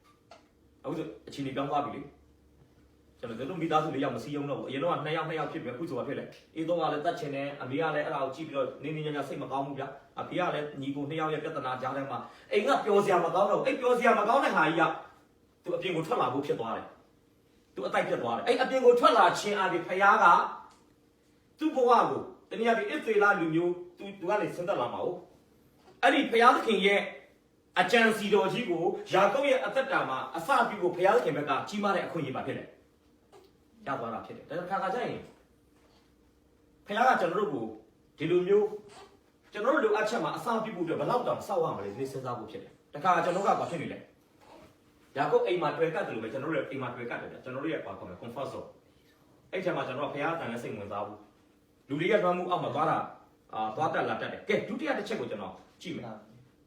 အခုဆိုအခြေအနေပြောင်းသွားပြီလေကျွန်တော်တို့မိသားစုလေးယောက်မစည်းရုံးတော့ဘူးအရင်တော့2ယောက်ဖြစ်ပြီအခုဆိုဘာဖြစ်လဲအေးတော့ကလည်းတတ်ချင်တယ်အမေကလည်းအဲ့ဒါကိုကြည့်ပြီးတော့နင်းညစိတ်မကောင်းဘူးဗျအဖေကလည်းညီကို2ယောက်ရဲ့ပြဿနာကြားထဲမှာအိမ်ကပျော်စရာမကောင်းတော့အဲ့ပျော်စရာမကောင်းတဲ့ဟာကြီးကသူအပြင်ကိုထွက်လာဖို့ဖြစ်သွားတယ်သူအတိုက်ပြတ်သွားတယ်အဲ့အပြင်ကိုထွက်လာခြင်းအပြင်ဖယားကသူ့ဘဝကိုတနည်းအားဖြင့်အစ္စရေလလူမျိုးသူကလည်းဆင်းသက်လာမှာဟုတ်အဲ့ဒီဖယားသခင်ရဲ့အကြံစီတော်ကြီးကိုယာကုပ်ရဲ့အသက်တာမှာအစပြုကိုဖယားသခင်ဘက်ကကြီးမားတဲ့အခွင့်အရေးပါဖြစ်တယ်ရသွားတာဖြစ်တယ်ဒါခါကျရင်ဖခင်ကကျွန်တော်တို့ကိုဒီလိုမျိုးကျွန်တော်တို့လိုအပ်ချက်မှာအစာပြုဖို့အတွက်ဘယ်လောက်တောင်စောက်ရမလဲဒီစဉ်းစားဖို့ဖြစ်တယ်တခါကျွန်တော်ကဘာဖြစ်နေလဲယာကုပ်အိမ်မှာတွေ့ကတ်တယ်လို့ပဲကျွန်တော်တို့အိမ်မှာတွေ့ကတ်တယ်ကျွန်တော်တို့ရဲ့ဘာခေါ်မလဲ comfort zone အဲ့ချက်မှာကျွန်တော်ကဖခင်အတန်နဲ့စိတ်ဝင်စားဘူးလူတွေကတွမ်းမှုအောက်မှာသွားတာသွားတက်လာတက်တယ်ကဲဒုတိယတစ်ချက်ကိုကျွန်တော်ကြည့်မယ်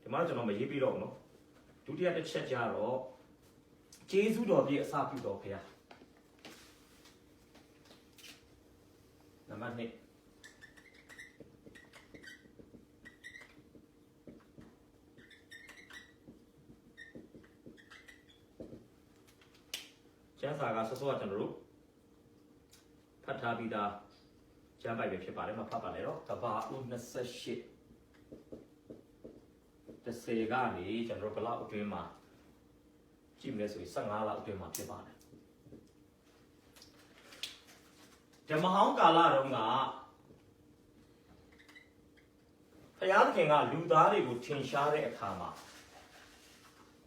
ဒီမှာကျွန်တော်မရေးပြတော့ဘူးနော်ဒုတိယတစ်ချက်ကျတော့ဂျေဇုတော်ပြည့်အစာပြုတော်ဖခင်နံပါတ်1ကျမ်းစာကစောစောကကျွန်တော်တို့ဖတ်ထားပြီးသားကျမ်းပိုက်ပဲဖြစ်ပါတယ်မဖတ်ပါနဲ့တော့ကဘာဦး28 10ကနေကျွန်တော်တို့ဘလောက်အတွင်းမှာကြည့်မလဲဆိုရင်15လောက်အတွင်းမှာဖြစ်ပါတယ်ဓမ္မဟောင်းကာလတုန်းကဘုရားသခင်ကလူသားတွေကိုထင်ရှားတဲ့အခါမှာ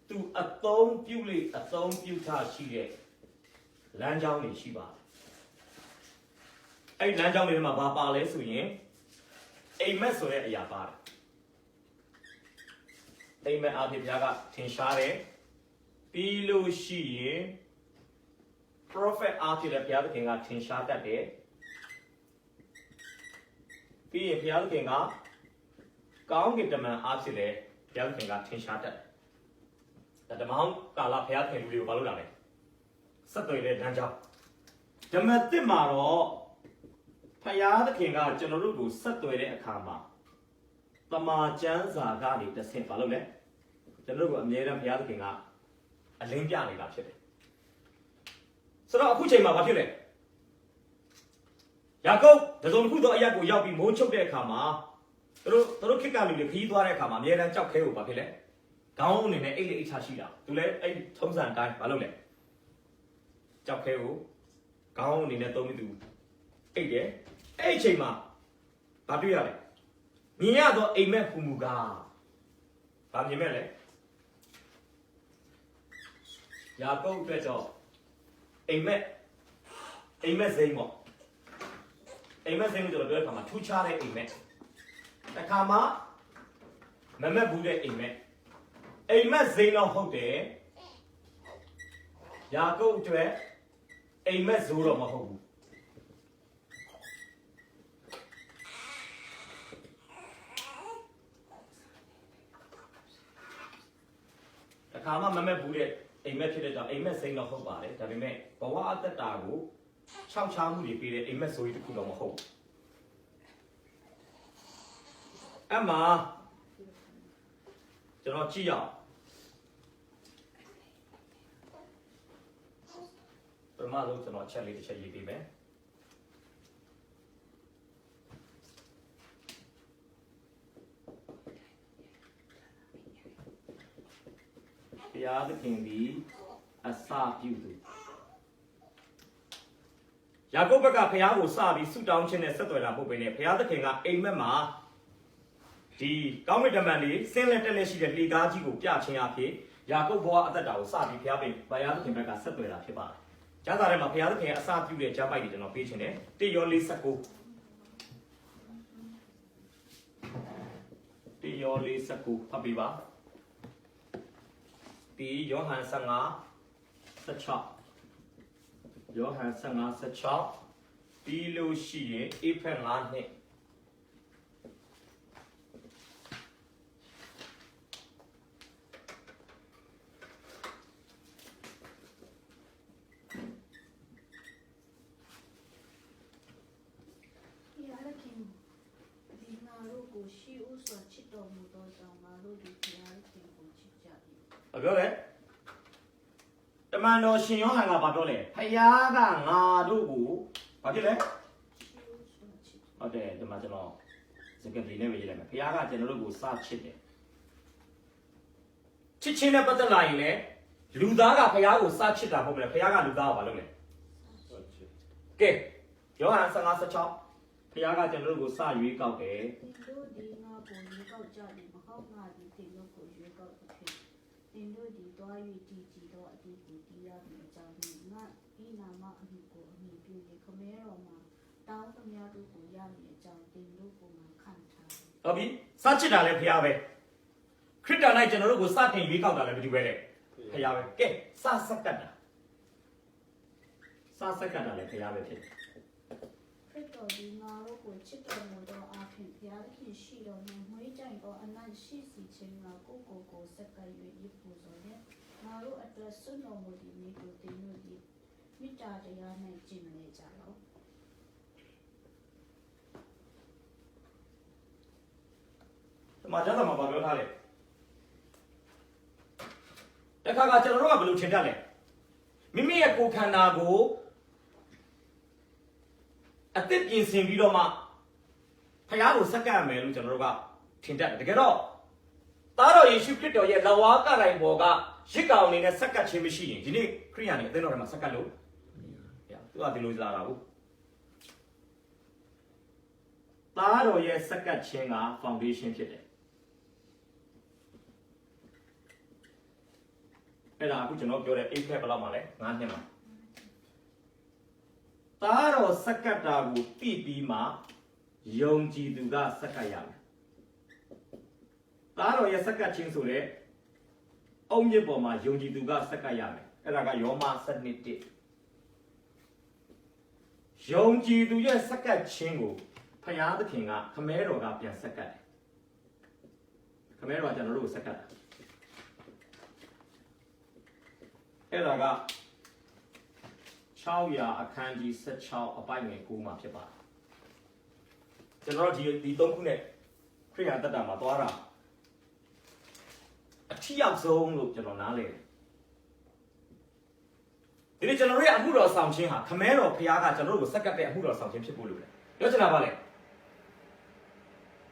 သူအသုံးပြုထားရှိတဲ့လမ်းကြောင်းတွေရှိပါတယ်အဲ့ဒီလမ်းကြောင်းတွေမှာဘာပါလဲဆိုရင်အိမ်မက်ဆိုတဲ့အရာပါတယ်အိမ်မက်အဖြစ်ဘုရားကထင်ရှားတယ်ပြီးလို့ရှိရင် prophet အားဖြင့်လည်းဘုရားသခင်ကထင်ရှားတတ်တယ်ပြီးရင်ဘုရားသခင်ကကောင်းကင်တမန်အားဖြင့်လည်းဘုရားသခင်ကထင်ရှားတတ်တယ်ဒါဓမ္မဟောင်းကာလဘုရားသခင်လူတွေကိုဘာလုပ်လာလဲဆက်သွယ်တဲ့လမ်းကြောင်းဓမ္မသစ်မှာတော့ဘုရားသခင်ကကျွန်တော်တို့ကိုဆက်သွယ်တဲ့အခါမှာတမန်ကျမ်းစာကနေတစ်ဆင့်ဘာလုပ်လဲကျွန်တော်တို့ကအမြဲတမ်းဘုရားသခင်ကအလင်းပြနေတာဖြစ်တယ်ဆိုတော့အခုချိန်မှာဘာဖြစ်လဲယာကုပ်တစုံတစ်ခုသောအရက်ကိုရောက်ပြီးမိုးချုပ်တဲ့အခါမှာသူတို့ခေတ်ကလူတွေခရီးသွားတဲ့အခါမှာအများတန်းကြောက်ခဲကိုဘာဖြစ်လဲခေါင်းအနေနဲ့အိတ်လေးအိတ်ချရှိတာသူလည်းအဲ့ထုံးစံတိုင်းဘာလုပ်လဲကြောက်ခဲကို ခေါင်းအနေနဲ့သုံးပြီးသူအိတ်တယ်အဲ့အချိန်မှာဘာတွေ့ရလဲမြင်ရတော့အိမ်မက်ဟူမူကားဘာမြင်မဲ့လဲယာကုပ်အတွက်တော့အိမ်မက်စိမ်းပေါ့အိမ်မက်စိမ်းလို့ကျွန်တော်ပြောတဲ့အခါမှာထူးခြားတဲ့အိမ်မက်တစ်ခါမှမမက်ဘူးတဲ့အိမ်မက်စိမ်းတော့ဟုတ်တယ်ယာကုပ်အတွက်အိမ်မက်ဇိုးတော့မဟုတ်ဘူးတစ်ခါမှမမက်ဘူးတဲ့အိမ်မက်ဖြစ်တဲ့ကြောင့်အိမ်မက်စိမ်းတော့ဟုတ်ပါတယ်ဒါပေမဲ့ဘဝအသက်တာကိုခြောက်ခြားမှုတွေပေးတဲ့အိမ်မက်ဇိုးကြီးတစ်ခုတော့မဟုတ်ဘူးအမှကျွန်တော်ကြည့်ရအောင်ပထမဆုံးကျွန်တော်အချက်လေးတစ်ချက်ရေးပေးမယ်ဘုရားသခင်သည်အစပြုသူယာကုပ်ဘက်ကဘုရားကိုစပြီးဆုတောင်းခြင်းနဲ့ဆက်သွယ်တာပုတ်ပဲနဲ့ဘုရားသခင်ကအိမ်မက်မှာဒီကောင်းကင်တမန်လေးဆင်းလက်တက်လက်ရှိတဲ့လေကားကြီးကိုပြခြင်းအဖြစ်ယာကုပ်ဘဝအသက်တာကိုစပြီးဘုရားသခင်ဘက်ကဆက်သွယ်တာဖြစ်ပါတယ်ကျမ်းစာထဲမှာဘုရားသခင်အစပြုတဲ့ကျမ်းပိုက်တွေကျွန်တော်ပေးခြင်းတယ်1ယော49 1ယော49ဖတ်ပြပါ2ယောဟန်15 16ယောဟန်15 16ပြီးလို့ရှိရင်ဧဖက်5နှစ်ပြောတယ်တမန်တော်ရှင်ယောဟန်ကဘာပြောလဲဖယားကငါတို့ကိုဘာဖြစ်လဲဟုတ်တယ်ဒီမှာကျွန်တော်စကားလေးနဲ့ပဲရေးလိုက်မယ်ဖယားကကျွန်တော်တို့ကိုစချစ်တယ်ချစ်ချင်းနဲ့ပတ်သက်လာရင်လေလူသားကဖယားကိုစချစ်တာမဟုတ်ဘူးလေဖယားကလူသားကိုဘာလုပ်လဲကဲယောဟန်15 16ဖယားကကျွန်တော်တို့ကိုစရွေးကောက်တယ်တို့ဒီငါကိုရွေးကောက်ကြတယ်မဟုတ်ငါဒီတင်တို့ကိုရွေးကောက်တယ်တင်တို့ဒီတွား၍တည်ကြည်တော့အတူတူတည်ရမယ်အကြောင်းဒီငါဤနာမအမှုကိုအမိပြု၍ခမဲတော်မှာတောင်းသမျှတို့ကိုရမယ်အကြောင်းတင်တို့ကိုမှခံထားဟုတ်ပြီစချစ်တာလည်းဖယားပဲခရစ်တော်၌ကျွန်တော်တို့ကိုစတင်ရွေးကောက်တာလည်းဘယ်သူပဲလဲဖယားပဲကဲစစက်ကတ်တာလည်းဖယားပဲဖြစ်ခရစ်တော်ဒီငါတို့ကိုချစ်တော်မူသောအဖြစ်ဘုရားသခင်ရှိတော်မူမွေးကြိုင်သောအနတ်ရှိစီခြင်းကကိုစက်ကပ်၍ရပူစော်တဲ့ငါတို့အတွက်စွန့်တော်မူသည့်မိကိုတင်တို့သည်မိတ္တာတရား၌ကျင့်နေကြလောဒီမှာကျမ်းစာမှာပြောထားတယ်တခါကကျွန်တော်တို့ကဘယ်လိုထင်တတ်လဲမိမိရဲ့ကိုယ်ခန္ဓာကိုအသစ်ပြင်ဆင်ပြီးတော့မှဖယားကိုစက္ကန့်မယ်လို့ကျွန်တော်တို့ကထင်တတ်တယ်တကယ်တော့သားတော်ယေရှုခရစ်တော်ရဲ့လက်ဝါးကတိုင်ပေါ်ကရစ်ကောင်အနေနဲ့စက္ကန့်ခြင်းမရှိရင်ဒီနေ့ခရိယာန်တွေအသင်းတော်ထဲမှာစက္ကန့်လို့သူကဒီလိုလာတာဟုတ်သားတော်ရဲ့စက္ကန့်ခြင်းက foundation ဖြစ်တယ်အဲ့ဒါအခုကျွန်တော်ပြောတဲ့ 8 flat ဘယ်လောက်မှလဲ9နှစ်မှာသားတော်စက္ကန့်တာကိုသိပြီးမှယုံကြည်သူကစက္ကန့်ရမယ်သားတော်ရဲ့စက္ကန့်ခြင်းဆိုတဲ့အုံမြစ်ပေါ်မှာယုံကြည်သူကစက္ကန့်ရမယ်အဲ့ဒါကယောမ7:1ယုံကြည်သူရဲ့စက္ကန့်ခြင်းကိုဖယားသခင်ကခမဲတော်ကပြန်စက္ကန့်တယ်ခမဲတော်ကကျွန်တော်တို့ကိုစက္ကန့်တယ်အဲ့ဒါက600အခန်းကြီး16အပိုင်ငယ်9မှာဖြစ်ပါတယ်ကျွန်တော်တို့ဒီ3ခုနဲ့ခရိယာန်တတ္တမှာသွားတာအထီးရောက်ဆုံးလို့ကျွန်တော်နားလည်တယ်ဒီနေ့ကျွန်တော်တို့ရဲ့အမှုတော်ဆောင်ခြင်းဟာခမဲတော်ဖခင်ကကျွန်တော်တို့ကိုစက္ကပ်တဲ့အမှုတော်ဆောင်ခြင်းဖြစ်ဖို့လိုတယ်ပြောချင်တာပါလေ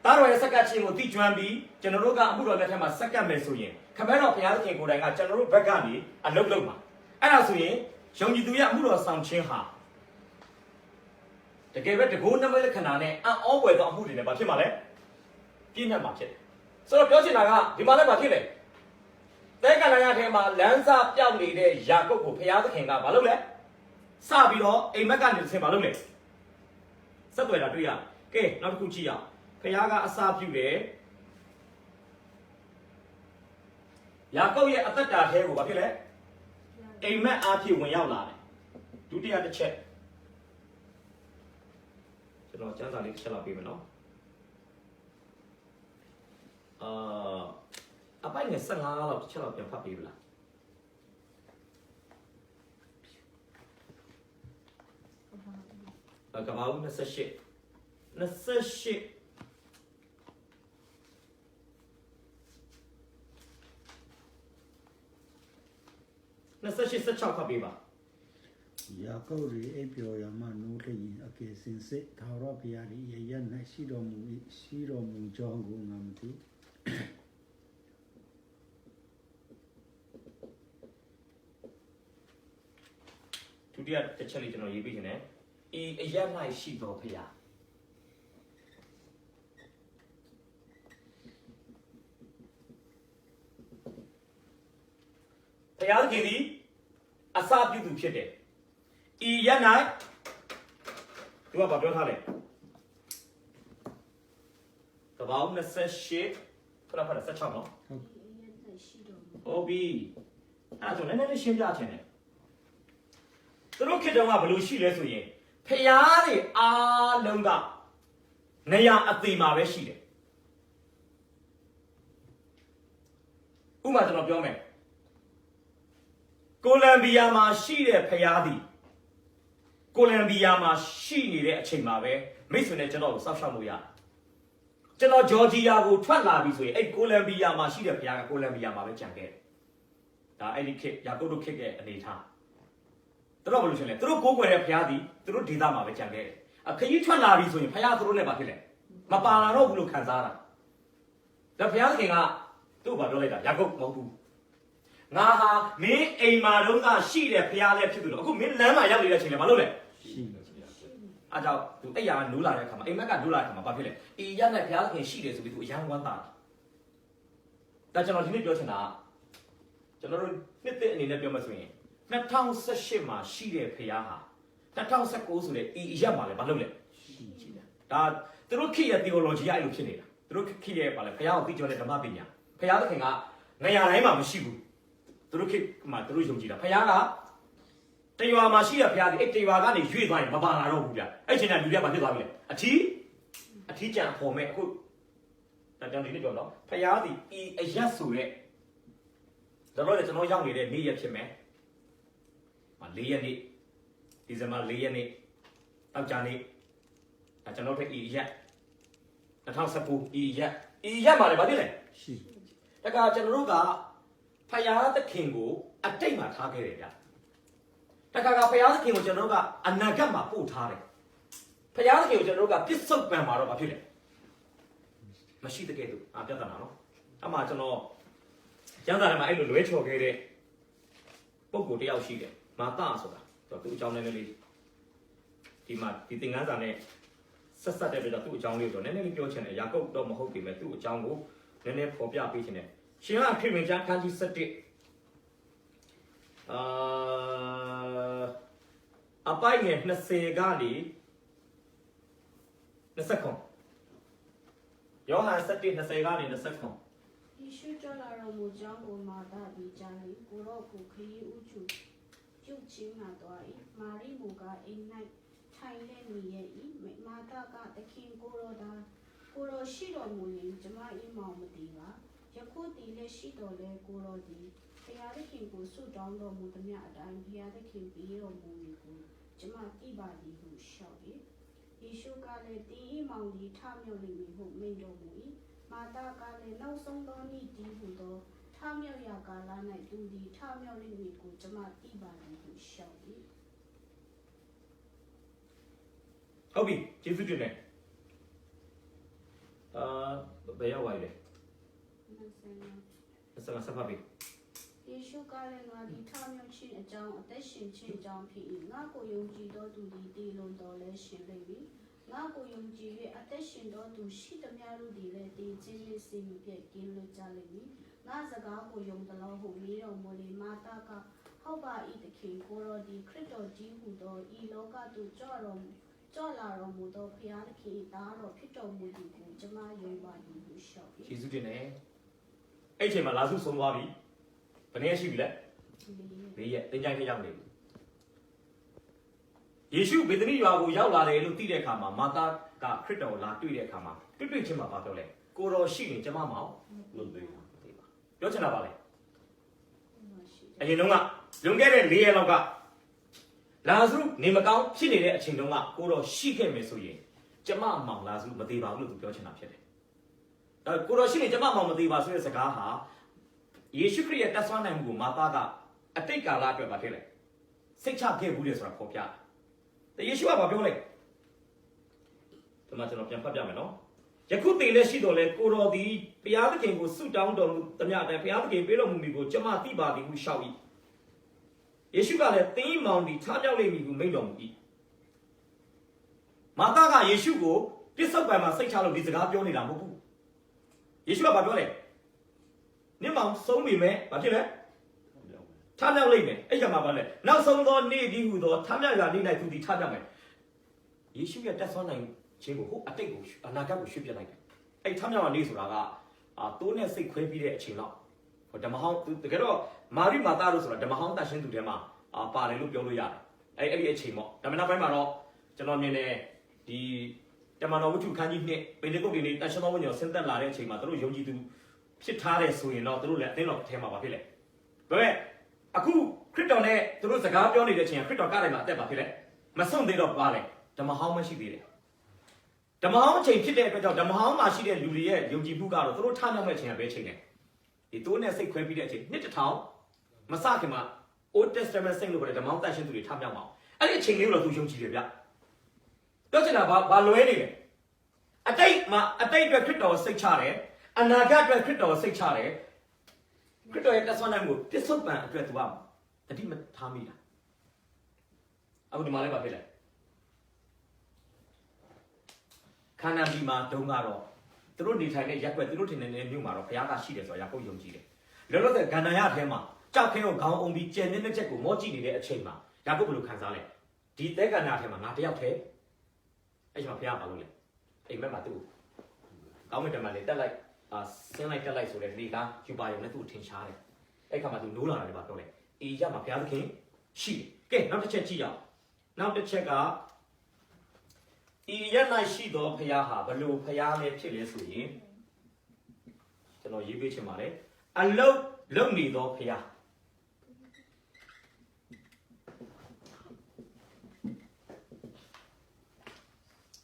သားတော်ရဲ့စက္ကပ်ခြင်းကိုသိကျွမ်းပြီးကျွန်တော်တို့ကအမှုတော်လက်ထက်မှာစက္ကပ်မယ်ဆိုရင်ခမဲတော်ဖခင်ကိုယ်တိုင်ကကျွန်တော်တို့ဘက်ကနေအလုပ်လုပ်မှာအဲ့ဒါဆိုရင်ယုံကြည်သူရဲ့အမှုတော်ဆောင်ခြင်းဟာ တကယ်ပဲတကူနမိတ်လက္ခဏာနဲ့အောင်းပွဲတော့အမှုတွေနဲ့ဘာဖြစ်မှာလဲပြည့်ညတ်မှာဖြစ်တယ်ဆိုတော့ပြောချင်တာကဒီမှာလည်းဘာဖြစ်လဲတဲကန္နာရထဲမှာလမ်းစာပြောက်နေတဲ့ယာကုပ်ကိုဖျားသခင်ကဘာလုပ်လဲစပြီးတော့အိမ်မက်ကနေဆင်ဘာလုပ်လဲဆက်သွယ်တာတွေ့ရကဲနောက်တစ်ခုကြည့်ရအောင်ဖျားကအစာပြုတယ်ယာကုပ်ရဲ့အသက်တာထဲကိုဘာဖြစ်လဲအိမ်မက်အားဖြင့်ဝင်ရောက်လာတယ်ဒုတိယတစ်ချက်ကျွန်တော်ကျမ်းစာလေးတစ်ချက်လောက်ပေးမယ်နော်အပိုင်းနဲ့15လောက်တစ်ချက်လောက်ပြန်ဖတ်ပေးဗလားကဘာဦး2816ဖတ်ပေးပါယာကုပ်၏အိပ်ပျော်ရာမှနိုးလျင်အကေစင်စစ်သာရဘုရား၏ရရ၌ရှိတော်မူကြောင်းကိုငါမသိဒုတိယတစ်ချက်လေးကျွန်တော်ရေးပေးခြင်းနဲ့ဤအရ၌ရှိတော်ဖရာဖရာသခင်သည်အစာပြုသူဖြစ်တယ်ဤရ၌သူကဘာပြောထားလဲကပောင်း28ခဏဖတ်16နော်ဟုတ်ပြီအဲ့ဒါဆိုလည်းနည်းနည်းရှင်းပြခြင်းနဲ့သူတို့ခေတ္တကဘယ်လိုရှိလဲဆိုရင်ဖျားတွေအားလုံးကနေရာအသေးမှာပဲရှိတယ်ဥပမာကျွန်တော်ပြောမယ်ကိုလံဘီယာမှာရှိတဲ့ဖျားသည်ကိုလံဘီယာမှာရှိနေတဲ့အချိန်မှာပဲမိတ်ဆွေနဲ့ကျွန်တော်ကိုစောင့်ရှောက်လို့ရတယ်ကျွန်တော်ဂျော်ဂျီယာကိုထွက်လာပြီဆိုရင်အဲ့ကိုလံဘီယာမှာရှိတဲ့ဖျားကကိုလံဘီယာမှာပဲကြံခဲ့တယ်ဒါအဲ့ဒီခေတ်ယာကုပ်တို့ခေတ်ရဲ့အနေထားသူတို့ဘယ်လိုရှင်လဲသူတို့ကိုးကွယ်တဲ့ဘုရားသည်သူတို့ဒေသမှာပဲကြံခဲ့တယ်အခရီးထွက်လာပြီဆိုရင်ဘုရားသူတို့နဲ့ဘာဖြစ်လဲမပါလာတော့ဘူးလို့ခံစားတာဒါဘုရားသခင်ကသူ့ဘာပြောလိုက်တာယာကုပ်မဟုတ်ဘူးငါဟာမင်းအိမ်မှာတော့ရှိတဲ့ဘုရားလည်းဖြစ်သူလို့အခုမင်းလမ်းမှာရောက်နေတဲ့အချိန်လည်းမလုပ်လဲရှိအားကြောင့်သူအဲ့ရနိုးလာတဲ့အခါမှာအိမ်မက်ကနိုးလာတဲ့အခါမှာဘာဖြစ်လဲအေးရနဲ့ဘုရားသခင်ရှိတယ်ဆိုပြီးသူအယံဝမ်းသာဒါကျွန်တော်ဒီနေ့ပြောချင်တာကျွန်တော်တို့နှစ်သက်အနေနဲ့ပြောမှဆိုရင်2018မှာရှိတဲ့ဖရားဟာ2019ဆိုတဲ့ဤအရက်မှာလည်းမလုပ်လဲရှိတယ်ဒါသူတို့ခေတ်ရဲ့ theology အဲ့လိုဖြစ်နေတာသူတို့ခေတ်ရဲ့ပါလဲဖရားကိုသိကြတဲ့ဓမ္မပညာဖရားသခင်ကနေရာတိုင်းမှာမရှိဘူးသူတို့ခေတ်မှာသူတို့ယုံကြည်တာဖရားကတရွာမှာရှိတဲ့ဖရားဒီအဲ့တရွာကနေရွေ့သွားရင်မပါလာတော့ဘူးဗျအဲ့ချိန်ကလူတွေကဘာဖြစ်သွားပြီလဲအထီးကြံပေါ်မဲ့အခုဒါကြောင့်ဒီနေ့ပြောတော့ဖရားဒီဤအရက်ဆိုတဲ့ဒါတော့ကျွန်တော်ရောက်နေတဲ့နေ့ရက်ဖြစ်မယ်4ရက်နေ့ဒီဇင်ဘာ4ရက်နေ့တောက်ကြနေ့ကျွန်တော်တို့ဤရက်2019ဤရက်မှာလည်းဗာသိလဲရှိတခါကျွန်တော်တို့ကဖယားသခင်ကိုအတိတ်မှာထားခဲ့တယ်ဗျတခါဖယားသခင်ကိုကျွန်တော်တို့ကအနာဂတ်မှာပို့ထားတယ်ဖယားသခင်ကိုကျွန်တော်တို့ကပြစ္ဆုတ်ပံမှာတော့ဗာဖြစ်လဲမရှိတကယ်သူပြဿနာနော်အမှကျွန်တော်ကျမ်းစာထဲမှာအဲ့လိုလွဲချော်ခဲ့တဲ့ပုံကိုတယောက်ရှိတယ်မာတာဆိုတာသူအကြောင်းနည်းနည်းလေးဒီမှာဒီသင်ခန်းစာနဲ့ဆက်ဆက်တဲ့အတွက်သူ့အကြောင်းလေးဆိုတော့နည်းနည်းလေးပြောချင်တယ်ယာကုပ်တော့မဟုတ်ပြီမဲ့သူ့အကြောင်းကိုနည်းနည်းဖော်ပြပေးချင်တယ်ရှင်ကခေဝင်ကျမ်းခန်းကြီး7အပိုင်းငယ်20ကနေ29ယောဟန်7:20ကနေ29ယေရှုကြလာတော်မူကြောင်းကိုမာသသည်ကြား၏ကိုရောကိုခရီးဥကျပြုတ်ချင်းလာသွား၏မာရိမူကအိမ်၌ထိုင်လက်နေရဲ့၏မာသကသခင်ကိုရောရှိတော်မူရင်ကျမ၏မောင်မတည်ပါယခုတည်လက်ရှိတော်လဲကိုရောသည်ဘုရားသခင်ကိုဆုတောင်းတော်မူသမျှအတိုင်းဘုရားသခင်ပေးတော်မူမည်ကိုကျမသိပါသည်ဟုလျှောက်၏ယေရှုကလည်းတင်း၏မောင်သည်ထမြောက်လိမ့်မည်ဟုမိန့်တော်မူ၏မာသကလည်းနောက်ဆုံးသောနေ့တည်ဟူသောထမြောက်ရာကာလ၌သူသည်ထမြောက်လိမ့်မည်ကိုကျမသိပါသည်ဟုလျှောက်၏ဟုတ်ပြီကျေးဇူးတင်တယ်ဘယ်ရောက်ပါလဲဆက်ဖတ်ပြီယေရှုကလည်းငါသည်ထမြောက်ခြင်းအကြောင်းအသက်ရှင်ခြင်းအကြောင်းဖြစ်၏ငါကိုယုံကြည်သောသူသည်တည်လွန်တော်လဲ ရှင်လိမ့်မည်ငါကိုယုံကြည်၍အသက်ရှင်သောသူရှိသမျှတို့သည်လည်းတည်ခြင်းနှင့်စိတ်မပြတ်ကင်းလွတ်ကြလိမ့်မည်ငါစကားကိုယုံသလားဟုမေးတော်မူလေမာတာကဟုတ်ပါ၏သခင်ကိုရောဒီခရစ်တော်ကြီးဟူသောဤလောကသို့ကြွလာတော်မူသောဘုရားသခင်သားတော်ဖြစ်တော်မူသည်ကိုကျွန်မယုံပါသည်ဟုလျှောက် ယေရှုတင်တယ်အဲ့ချိန်မှာလာစုဆုံးသွားပြီဘယ်နည်းရှိပြီလဲ၄ရက်တင်ကြိုင်ခရောက်နေပြီယေရှုဗေဒနိရွာကိုရောက်လာတယ်လို့သိတဲ့အခါမှာမာတာကခရစ်တော်ကိုလာတွေ့တဲ့အခါမှာတွေ့ချင်းမှာပြောလဲကိုတော်ရှိရင်ကျွန်မမောင်လို့ပြောပြောချင်တာပါလေအရင်တုန်းကလွန်ခဲ့တဲ့၄ရက်လောက်ကလာစုနေမကောင်းဖြစ်နေတဲ့အချိန်တုန်းကကိုတော်ရှိခဲ့မယ်ဆိုရင်ကျမမောင်လာစုမသေးပါဘူးလို့သူပြောချင်တာဖြစ်တယ်။ဒါကိုတော်ရှိနေကျမမောင်မသေးပါဆိုတဲ့စကားဟာယေရှုခရစ်ရဲ့တတ်ဆွမ်းနိုင်မှုကိုမာသားကအတိတ်ကာလအတွက်ပါဖြစ်လေစိတ်ချခဲ့ဘူးလေဆိုတာဖော်ပြတယ်။ယေရှုကဘာပြောလဲ။ဒီမှာကျွန်တော်ပြန်ဖတ်ပြမယ်နော်။ယခုတည်လက်ရှိတော်လဲကိုတော်သည်ဘုရားသခင်ကိုဆုတောင်းတော်မူသမျှအတိုင်းဘုရားသခင်ပေးတော်မူမည်ကိုကျမသိပါသည်ဟုရှောက်၏။ယေရှုကလည်းသင်မောင်သည်ထားပြောက်လိမ့်မည်ဟုမိန့်တော်မူ၏မာသကယေရှုကိုပြစ္ဆုတ်ပံမှာစိတ်ချလို့ဒီစကားပြောနေတာမဟုတ်ဘူးယေရှုကဘာပြောလဲနင့်မောင်ဆုံးပြီမဲ့ဘာဖြစ်လဲထားပြောက်လိမ့်မယ်အဲ့ကြမှာဘာလဲနောက်ဆုံးသောနေ့ဒီဟုသောထားပြောက်ရာနေ့၌သူသည်ထားပြောက်မယ်ယေရှုရဲ့တက်ဆွမ်းနိုင်ခြင်းကိုဟိုအတိတ်ကိုအနာဂတ်ကိုရွှေ့ပြလိုက်တယ်အဲ့ထားပြောက်ရာနေ့ဆိုတာကတိုးနဲ့စိတ်ခွဲပြီးတဲ့အချိန်လောက်ဓမ္မဟောင်းတကယ်တော့မာရိမာသတို့ဆိုတာဓမ္မဟောင်းတတ်ရှင်းသူတွေမှာပါတယ်လို့ပြောလို့ရတယ်အဲ့ဒီအချိန်ပေါ့ဒါမှနောက်ပိုင်းမှာတော့ကျွန်တော်မြင်တယ်ဒီတမန်တော်ဝတ္ထုခန်းကြီးနှစ်ပေတကုတ်တွေနဲ့တန်ရှင်းသောဝိညာဉ်ဆင်းသက်လာတဲ့အချိန်မှာတို့ယုံကြည်သူဖြစ်ထားတဲ့ဆိုရင်တော့တို့လည်းအသင်းတော်အထဲမှာပါဖြစ်လေ။ဒါပေမဲ့အခုခရစ်တော်နဲ့တို့စကားပြောနေတဲ့အချိန်ကခရစ်တော်ကလည်းမအသက်ပါဖြစ်လေ။မဆုံးသေးတော့ပါလေဓမ္မဟောင်းမရှိသေးတယ်။ဓမ္မဟောင်းအချိန်ဖြစ်တဲ့အတွက်ကြောင့်ဓမ္မဟောင်းမှာရှိတဲ့လူတွေရဲ့ယုံကြည်မှုကတော့တို့ထားနိုင်မဲ့အချိန်ကပဲအချိန်နဲ့ဒီတိုးနဲ့စိတ်ခွဲပြီးတဲ့အချိန်နှစ်တစ်ထောင်မစခင်မှာ Old Testament စိတ်လို့ခေါ်တဲ့ဓမ္မဟောင်းတန်ရှင်းသူတွေထားမြောက်မှာ။အဲ့ဒီအချိန်လေးကိုတော့သူယုံကြည်တယ်ဗျ။ပြောချင်တာဘာလွဲနေလဲအတိတ်မှာအတိတ်အတွက်ခရစ်တော်စိတ်ချတယ်အနာဂတ်အတွက်ခရစ်တော်စိတ်ချတယ်ခရစ်တော်ရဲ့တက်ဆွမ်းနိုင်မှုပြစ္ဆုတ်ပံအတွက်သူကတတိမထားမိတာအခုဒီမှာလည်းပါဖြစ်လိုက်ခန္ဓာဒီမှာတုံးကတော့သူတို့နေထိုင်တဲ့ရက်ွက်သူတို့ထင်တဲ့မြို့မှာတော့ဘုရားကရှိတယ်ဆိုတာယာကုပ်ယုံကြည်တယ်လောလောဆယ်ဂန္ဓာရအထဲမှာကြောက်ခင်းကိုခေါင်းအုံပြီးကျန်နေတဲ့ချက်ကိုမောကြည့်နေတဲ့အချိန်မှာယာကုပ်ဘယ်လိုခံစားလဲဒီသဲကန္ဓာအထဲမှာငါတယောက်တည်းအဲ့ဒီမှာဘုရားဘာလုပ်လဲအိမ်မက်မှာသူ့ကောင်းမွန်တယ်မှာလေတက်လိုက်ဆင်းလိုက်တက်လိုက်ဆိုတဲ့ဒီကယူပါရုံနဲ့သူ့ထင်ရှားတယ်အဲ့ခါမှာသူနိုးလာတယ်ပါပြောလဲအေးရမှာဘုရားသခင်ရှိတယ်ကဲနောက်တစ်ချက်ကြည့်ရအောင်နောက်တစ်ချက်ကဤရ၌ရှိသောဘုရားဟာဘလို့ဘုရားလည်းဖြစ်လဲဆိုရင်ကျွန်တော်ရေးပေးချင်ပါတယ်အလုံးလုံနေသောဘုရား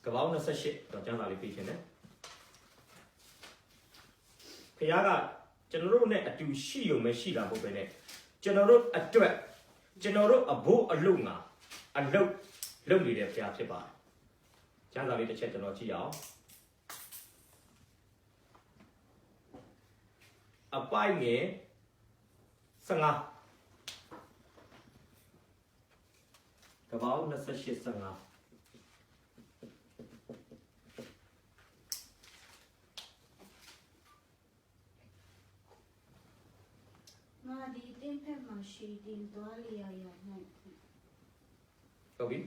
ကပောင်း28တော့ကျမ်းစာလေးပြရှင်တယ်ဘုရားကကျွန်တော်တို့နဲ့အတူရှိုံပဲရှိတာမဟုတ်ပဲနဲ့ကျွန်တော်တို့အတွက်ကျွန်တော်တို့အဘိုးအလုံးငါအလုံးလုံနေတဲ့ဘုရားဖြစ်ပါတယ်ကျမ်းစာလေးတစ်ချက်ကျွန်တော်ကြည့်အောင်အပိုင်ငယ်15ကပောင်း28 15ငါဒီတင်းဖက်မှာရှိတင်သွားလျာရ၌ဟုတ်ပြီ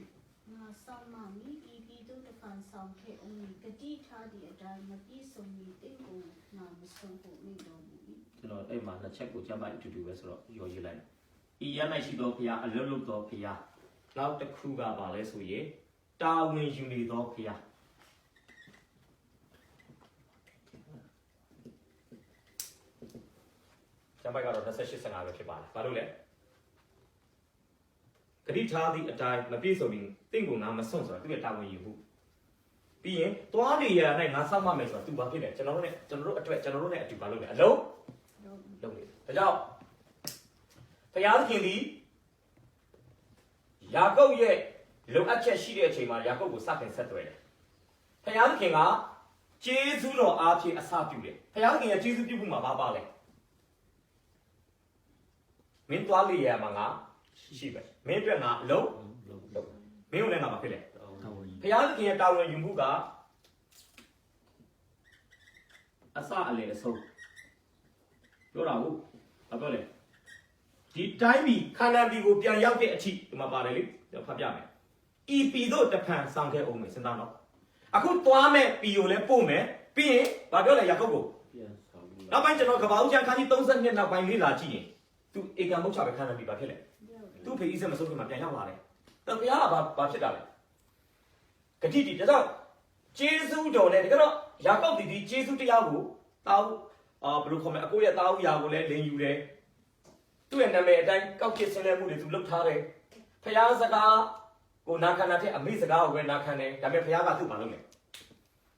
ငါဆောင်မမီဤတို့တဖန်ဆောင်ခဲ့အောင်ဂတိထားသည့်အတိုင်းမပြည့်စုံမီတင့်ကိုငါမဆုံးဖို့မိတော်မူ၏ကျွန်တော်အဲ့မှာနှစ်ချက်ကိုကြမ်းပိုက်အတူတူပဲဆိုတော့ရောရေးလိုက်ဤရ၌ရှိသောဘုရားအလွတ်လွတ်သောဘုရားနောက်တစ်ခုကပါလဲဆိုရင်တာဝန်ယူနေသောဘုရားကျမ်းပိုက်ကတော့28 15ပဲဖြစ်ပါတယ်ဘာလို့လဲဂတိထားသည့်အတိုင်းမပြည့်စုံရင်တင့်ကိုငါမစွန့်ဆိုတာသူ့ရဲ့တာဝန်ယူမှုပြီးရင်သွားနေရ၌ငါစောင့်မမယ်ဆိုတာသူဘာဖြစ်လဲကျွန်တော်တို့အတွက်ကျွန်တော်တို့နဲ့အတူဘာလုပ်လဲအလုံးလုံးနေဒါကြောင့်ဘုရားသခင်သည်ယာကုပ်ရဲ့လုံအပ်ချက်ရှိတဲ့အချိန်မှာယာကုပ်ကိုစတင်ဆက်သွယ်တယ်ဘုရားသခင်ကကျေးဇူးတော်အားဖြင့်အစပြုတယ်ဘုရားသခင်ရဲ့ကျေးဇူးပြုမှုမှာဘာပါလဲမင်းသွားလေရမှာငါရှိပဲမင်းအတွက်ငါအလုံးမင်းကိုလည်းငါမဖြစ်လေဘု ရားသခင်ရဲ့တာဝန်ယူမှုကအစအလယ်အဆုံးပြောတာဟုတ်ဘာပြောလဲဒီတိုင်းပြည်ခန္ဓာပြည်ကိုပြန်ရောက်တဲ့အထိဒီမှာပါတယ်လေဖတ်ပြမယ်ဤပြည်တို့တဖန်ဆောင်ခဲ့အောင်မယ်စဉ်းစားတော့အခုသွားမဲ့ပြည်ကိုလည်းပို့မယ်ပြီးရင်ဘာပြောလဲယာကုပ်ကိုနောက်ပိုင်းကျွန်တော်ကဘာဦးချမ်းခန်းကြီး32နောက်ပိုင်းလေးလာကြည့်ရင်သူဧကမုတ်ချပဲခန္ဓာပြည်ပါဖြစ်လေသူ့ဖေးစက်မစိုးခင်မှာပြန်ရောက်လာတယ်တော့ဘုရားကဘာဖြစ်တာလဲဂတိတီဒါကြောင့်ကျေးဇူးတော်နဲ့တကယ်တော့ယာကုပ်ဒီကျေးဇူးတရားကိုတောင်းဘယ်လိုခေါ်မလဲအကိုရဲ့တာဦးယာကိုလည်းလင်ယူတယ်သူ့ရဲ့နာမည်အတိုင်းကောက်ကျစ်ဆင်းလဲမှုတွေသူလုပ်ထားတယ်ဘုရားစကားကိုနာခံတဲ့အမိစကားကိုပဲနာခံတယ်ဒါပေမဲ့ဘုရားကသူ့ဘာလုပ်လဲ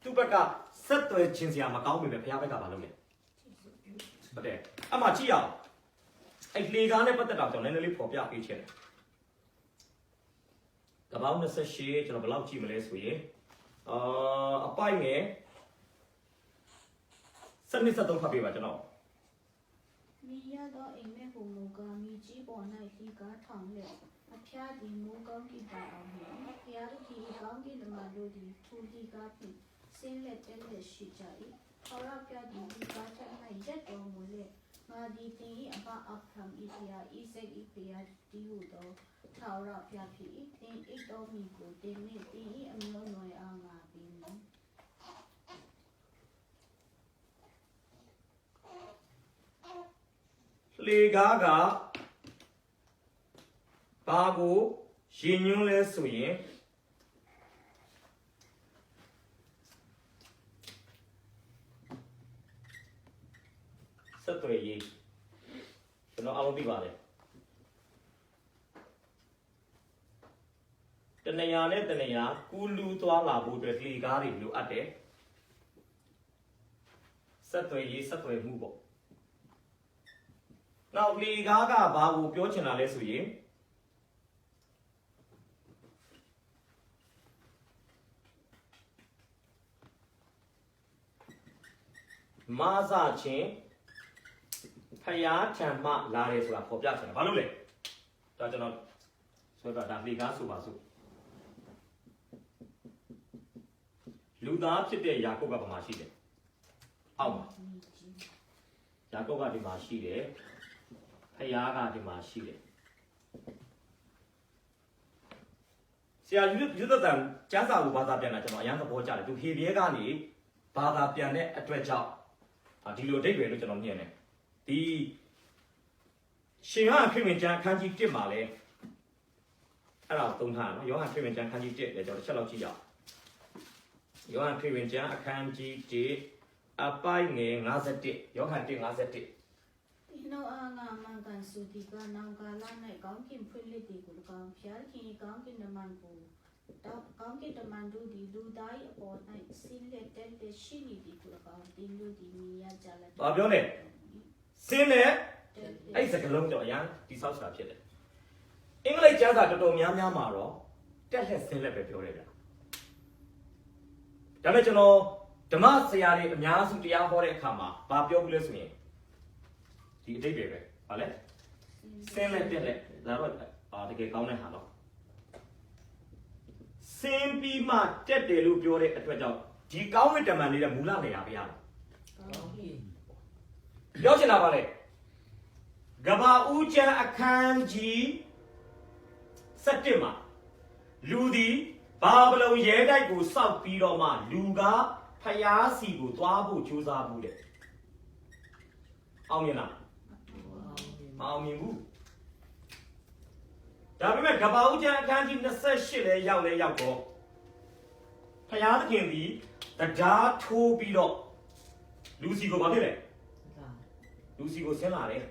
သူ့ဘက်ကဆက်သွယ်ခြင်းစရာမကောင်းပေမဲ့ဘုရားဘက်ကဘာလုပ်လဲဟုတ်တယ်အမှကြည့်ရအောင်အဲ့လေကားနဲ့ပတ်သက်တာကျွန်တော်နည်းနည်းလေးပေါ်ပြပေးချင်တယ်ကပောင်း28ကျွန်တော်ဘယ်လောက်ကြည့်မလဲဆိုရင်အပိုင်ငယ်73ဖတ်ပေးပါကျွန်တော် မိရသောအိမ်မက်ကိုမူကားမိကြီးပေါ်၌ဒီကားထောင်လျက်အဖျားသည်မူကောင်းကိတိုင်အောင်မြင်ဖျားတို့ဒီကောင်းကိဓမ္မတို့သည်ထူဒီကားဖြင့်ဆင်းလက်တဲလက်ရှိကြ၏ဟောရပြသည်ဒီကားထက်၌ရက်တော်မူလျက်ငါဒီတင်၏အဘအဖရမ်ဤဖျားဤစိတ်ဤဖျားဒီဟုသောထာဝရဖျားဖြစ်၏တင်ဣတော်မီကိုတင်နှင့်တင်၏အမျိုးနွယ်အားငါပြီးမည် လေကားကဘာကိုရင်ညွှန်းလဲဆိုရင်ဆက်သွယ်ရေးကျွန်တော်အားလုံးသိပါတယ်တနေရာနဲ့တနေရာကူးလူသွားလာဖို့အတွက်လေကားတွေလိုအပ်တယ်ဆက်သွယ်ရေးဆက်သွယ်မှုပေါ့နောက်လေကားကဘာကိုပြောချင်တာလဲဆိုရင်မာစချင်းဖယားထံမှလာတယ်ဆိုတာပေါ်ပြချင်တာဘာလို့လဲဒါကျွန်တော်ဆိုတော့ဒါလေကားဆိုပါစို့လူသားဖြစ်တဲ့ယာကုပ်ကဘာမှရှိတယ်အောက်မှာယာကုပ်ကဒီမှာရှိတယ်ဖယားကဒီမှာရှိတယ်ဆရာယူသက်တန်ကျမ်းစာကိုဘာသာပြန်တာကျွန်တော်အရင်သဘောကျတယ်သူဟေဘရဲကနေဘာသာပြန်တဲ့အတွက်ကြောင့်ဒီလိုအဓိပ္ပာယ်လို့ကျွန်တော်မြင်တယ်ဒီရှင်ဟန်ခရစ်ဝင်ကျမ်းအခန်းကြီး1မှာလဲအဲ့ဒါကိုသုံးထားနော်ယောဟန်ခရစ်ဝင်ကျမ်းအခန်းကြီး1လဲကျွန်တော်တစ်ချက်လောက်ကြည့်ရအောင်ယောဟန်ခရစ်ဝင်ကျမ်းအခန်းကြီး1အပိုင်းငယ်51ယောဟန်1:51နောအာငါမန်ကန်စုဒီကနောင်ကာလာ၌ကောင်းကင်ဖွင့်လက်ဒီကိုကောင်ဖျားခင်ကောင်းကင်နမန်ကိုတောက်ကောင်းကင်တမန်တို့ဒီလူသားအပေါ်၌ဆင်းလက်တဲ့ရှိနေဒီကိုကောင်တင်းတို့ဒီမြင်ရကြလက် ဘာပြောလဲဆင်းလက်အဲ့စကလုံးကြောင့်အရင်ဒီဆောက်တာဖြစ်တယ်အင်္ဂလိပ်ကျမ်းစာတော်တော်များများမှာတော့တက်လက်ဆင်းလက်ပဲပြောတယ်ဗျာဒါပေမဲ့ကျွန်တော်ဓမ္မဆရာတွေအများစုတရားဟောတဲ့အခါမှာဘာပြောဘူးလဲဆိုရင်ဒီအတိတ်ပဲဗာလဲဆင်းလက်တက်လက်ဒါတော့တကယ်ကောင်းတဲ့ဟာတော့ဆင်းပြီးမှတက်တယ်လို့ပြောတဲ့အတွက်ကြောင့်ဒီကောင်းတဲ့တမန်နေတဲ့မူလနေတာပဲရတယ်ပြောချင်တာပါလေကဘာဦးကျမ်းအခန်းကြီး7မှာလူသည်ဘာဗလုန်ရဲတိုက်ကိုစောက်ပြီးတော့မှလူကဖျားစီကိုသွားဖို့ကြိုးစားမှုတဲ့အောင်မြင်လားမအောင်မြင်ဘူးဒါပေမဲ့ကဘာဦးကျမ်းအခန်းကြီး28လဲရောက်တော့ဖျားသခင်သည်တရားထိုးပြီးတော့လူစီကိုဘာဖြစ်လဲလူစီကိုဆင်းလာတယ်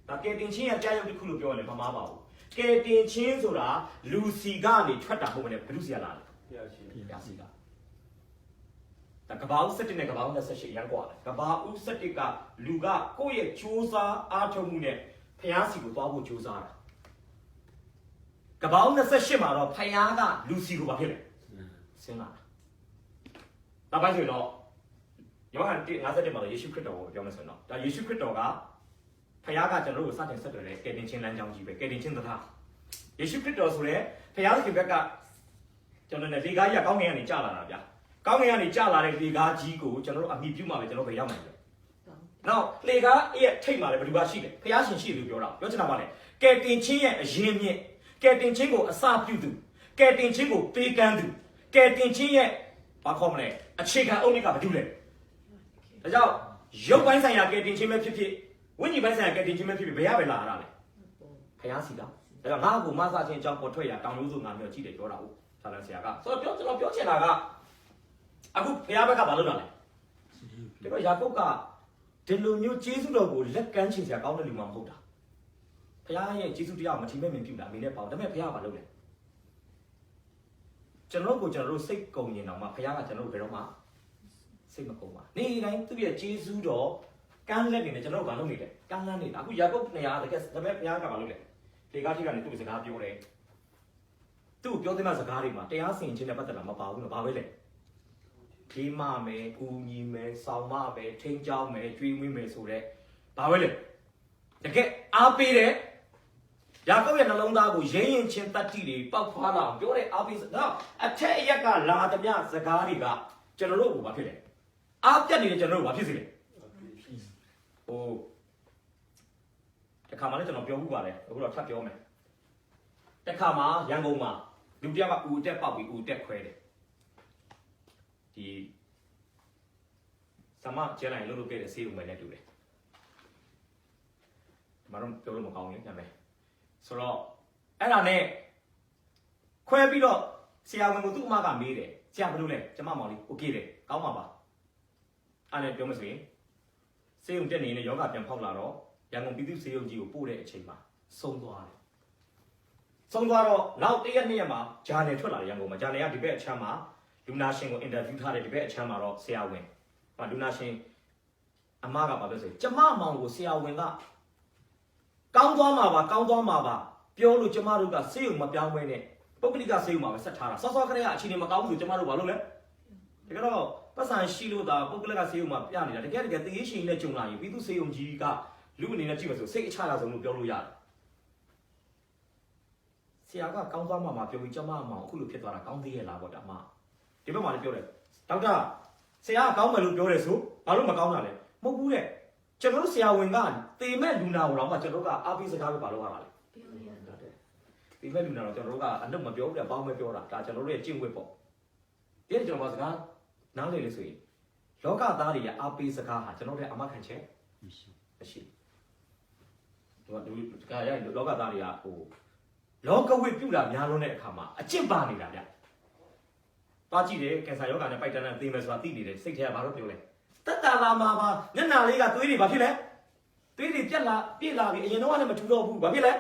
ဒါကဲတင်ချင်းရဲ့ကြားရုပ်တစ်ခုလို့ပြောရင်လည်းမမှားပါဘူးကဲတင်ချင်းဆိုတာလူစီကနေထွက်တာဟုတ်မလဲဘယ်သူစီကလာလဲဖျားစီကဒါကဘာဦး7နဲ့ကဘာဦး28ရန်กว่าတယ်ကဘာဦး7ကလူကကိုယ့်ရဲ့ကြိုးစားအားထုတ်မှုနဲ့ဖျားစီကိုသွားဖို့ကြိုးစားတာကဘာဦး28မှာတော့ဖျားကလူစီကိုဘာဖြစ်လဲဆင်းလာတာနောက်ပိုင်းဆိုတော့ယောဟန်1:51မှာတော့ယေရှုခရစ်တော်ကိုပြောမယ်ဆိုတော့ဒါယေရှုခရစ်တော်ကဖခင်ကကျွန်တော်တို့ကိုစတင်ဆက်သွယ်တဲ့ကယ်တင်ခြင်းလမ်းကြောင်းကြီးပဲကယ်တင်ခြင်းတရားယေရှုခရစ်တော်ဆိုတဲ့ဖခင်သခင်ဘက်က ကျွန်တော်လည်းလေကားကြီးကကောင်းငင်ကနေကျလာတာဗျာကောင်းငင်ကနေကျလာတဲ့လေကားကြီးကိုကျွန်တော်တို့အမိပြုမှပဲကျွန်တော်ဘယ်ရောက်နိုင်လဲနောက်လေကားရဲ့ထိတ်မှလည်းဘယ်သူကရှိလဲဖျားရှင်ရှိလို့ပြောတာပြောချင်တာပါလေကဲတင်ချင်းရဲ့အရင်မြင့်ကဲတင်ချင်းကိုအစပြုသူကဲတင်ချင်းကိုပေးကမ်းသူကဲတင်ချင်းရဲ့ဘာခေါ်မလဲအခြေခံအုတ်မြစ်ကဘာလုပ်လဲဒါကြောင့်ရုပ်ပိုင်းဆိုင်ရာကဲတင်ချင်းပဲဖြစ်ဖြစ်ဝိညာဉ်ပိုင်းဆိုင်ရာကဲတင်ချင်းပဲဖြစ်ဖြစ်ဘယ်ရပဲလာရတာလဲဖျားစီတာဒါကြောင့်ငါ့ကိုမဆာချင်းအကြောင်းပေါ်ထွက်ရတောင်ရိုးစုငါမျိုးကြည့်တယ်ပြောတာဟုတ်ဆာလန်ဆရာကဆိုတော့ကျွန်တော်ပြောချင်တာကအခုဖျားဘက်ကဘာလုပ်တာလဲဒီတော့ယာကုပ်ကဒီလိုမျိုးကျေးဇူးတော်ကိုလက်ကမ်းချင်စရာကောင်းတဲ့လူမှမဟုတ်တာဖျားရဲ့ကျေးဇူးတရားမထီမဲ့မြင်ပြုတာအမေနဲ့ပေါ့ဒါပေမဲ့ဖျားကဘာလုပ်လဲကျွန်တော်တို့စိတ်ကုန်ရင်တော့မှဖျားကကျွန်တော်တို့ဘယ်တော့မှစိတ်မကုန်ပါနေတိုင်းသူ့ရဲ့ကျေးဇူးတော်ကမ်းလက်နေတယ်ကျွန်တော်တို့ဘာလုပ်နေလဲကမ်းလန်းနေတာအခုယာကုပ်နေရာတကယ်ဒါပေမဲ့ဖျားကဘာလုပ်လဲလေကားထိကနေသူ့စကားပြောတယ်သူ့ပြောတဲ့စကားတွေမှာတရားစင်ခြင်းနဲ့ပတ်သက်တာမပါဘူးနော်ဘာပဲလဲဒီမမယ်၊ဦးညီမယ်၊ဆောင်းမမယ်၊ထိန်းချောင်းမယ်၊ကျွေးမွေးမယ်ဆိုတဲ့ဘာပဲလဲတကယ်အားပေးတဲ့ယာကုပ်ရဲ့နှလုံးသားကိုရဲရင်ချင်းတတ္တိတွေပောက်ဖွာလာအောင်ပြောတဲ့အားပေးတော့အထက်အရက်ကလာသမျှစကားတွေကကျွန်တော်တို့ကိုဘာဖြစ်လဲအားပြတ်နေတဲ့ကျွန်တော်တို့ဘာဖြစ်စေလဲဟိုတခါမှလည်းကျွန်တော်ပြောမှုပါလေအခုတော့ထပ်ပြောမယ်တခါမှရန်ကုန်မှာလူတစ်ယောက်ကဦးတက်ပေါက်ပြီးဦးတက်ခွဲတယ်ဒီသမကျဲလိုက်လို့လုပ်ခဲ့တဲ့ဆေးဥမယ်နဲ့တူတယ်ဒီမှာတော့ပြောလို့မကောင်းဘူးညမယ်ဆိုတော့အဲ့ဒါနဲ့ခွဲပြီးတော့ဆရာဝန်ကသူ့အမကမေးတယ်ဆရာဘယ်လိုလဲကျမမောင်လေးโอเคတယ်ကောင်းပါပါအဲ့နဲ့ပြောမဆိုရင်ဆေးဥတက်နေတဲ့ယောဂပြန်ဖောက်လာတော့ရန်ကုန်ပြည်သူ့ဆေးရုံကြီးကိုပို့တဲ့အချိန်မှာဆုံးသွားတယ်ဆုံးသွားတော့နောက်တစ်ရက်နှစ်ရက်မှာဂျာနယ်ထွက်လာတယ်ရန်ကုန်မှာဂျာနယ်ကဒီဘက်အချမ်းမှာလူနာရှင်ကိုအင်တာဗျူးထားတဲ့ဒီဘက်အချမ်းမှာတော့ဆရာဝန်လူနာရှင်အမကဘာပြောဆိုကျမမောင်ကိုဆရာဝန်ကကောင်းသွားမှာပါပြောလို့ကျမတို့ကဆေးရုံမပြောင်းမဲနဲ့ပုဂ္ဂလိကဆေးရုံမှာပဲဆက်ထားတာစောစောကလေးကအခြေအနေမကောင်းဘူးဆိုကျမတို့ဘာလုပ်လဲတကယ်တော့ပတ်စံရှိလို့ဒါပုဂ္ဂလိကဆေးရုံမှာပြနေတာတကယ်တည်ရှင်နဲ့ကြုံလာရင်ပြည်သူဆေးရုံကြီးကလူအနေနဲ့ကြည့်မယ်ဆိုစိတ်အချရဆုံးလို့ပြောလို့ရတယ်ဆရာကကောင်းသွားမှာပြောပြီးကျမမောင်အခုလိုဖြစ်သွားတာကောင်းသေးရဲ့လားပေါ့ဒါမှဒီဘက်မှာလည်းပြောတယ်ဒေါက်တာဆရာကကောင်းမယ်လို့ပြောတယ်ဆိုဘာလို့မကောင်းတာလဲမဟုတ်ဘူးတဲ့ကျွန်တော်တို့ဆရာဝန်ကတေမဲ့လူနာကိုတော့မှကျွန်တော်တို့ကအားပေးစကားပဲဘာလို့ရတာလဲတေမဲ့လူနာတော့ကျွန်တော်တို့ကအလုပ်မပြောဘူးတဲ့ပေါင်းပဲပြောတာဒါကျွန်တော်တို့ရဲ့ကျင့်ဝတ်ပေါ့ဒီကျွန်တော်ကစကားနားလေလို့ဆိုရင်လောကသားတွေရဲ့အားပေးစကားဟာကျွန်တော်တို့ရဲ့အမခံချက်မရှိဒီကရလောကသားတွေကဟိုလောကဝိပြုတာများလုံးတဲ့အခါမှာအကျင့်ပါနေတာဗျ။သွားကြည့်တယ်ကင်ဆာယောဂါနဲ့ပိုက်တန်းနဲ့သိမယ်ဆိုတာသိနေတယ်စိတ်ထဲကဘာလို့ပြောလဲ။တက်တာလာမှာပါမျက်နှာလေးကသွေးတွေဘာဖြစ်လဲ။သွေးတွေပြက်လာပြည့်လာပြီအရင်တော့လည်းမထူတော့ဘူးဘာဖြစ်လဲ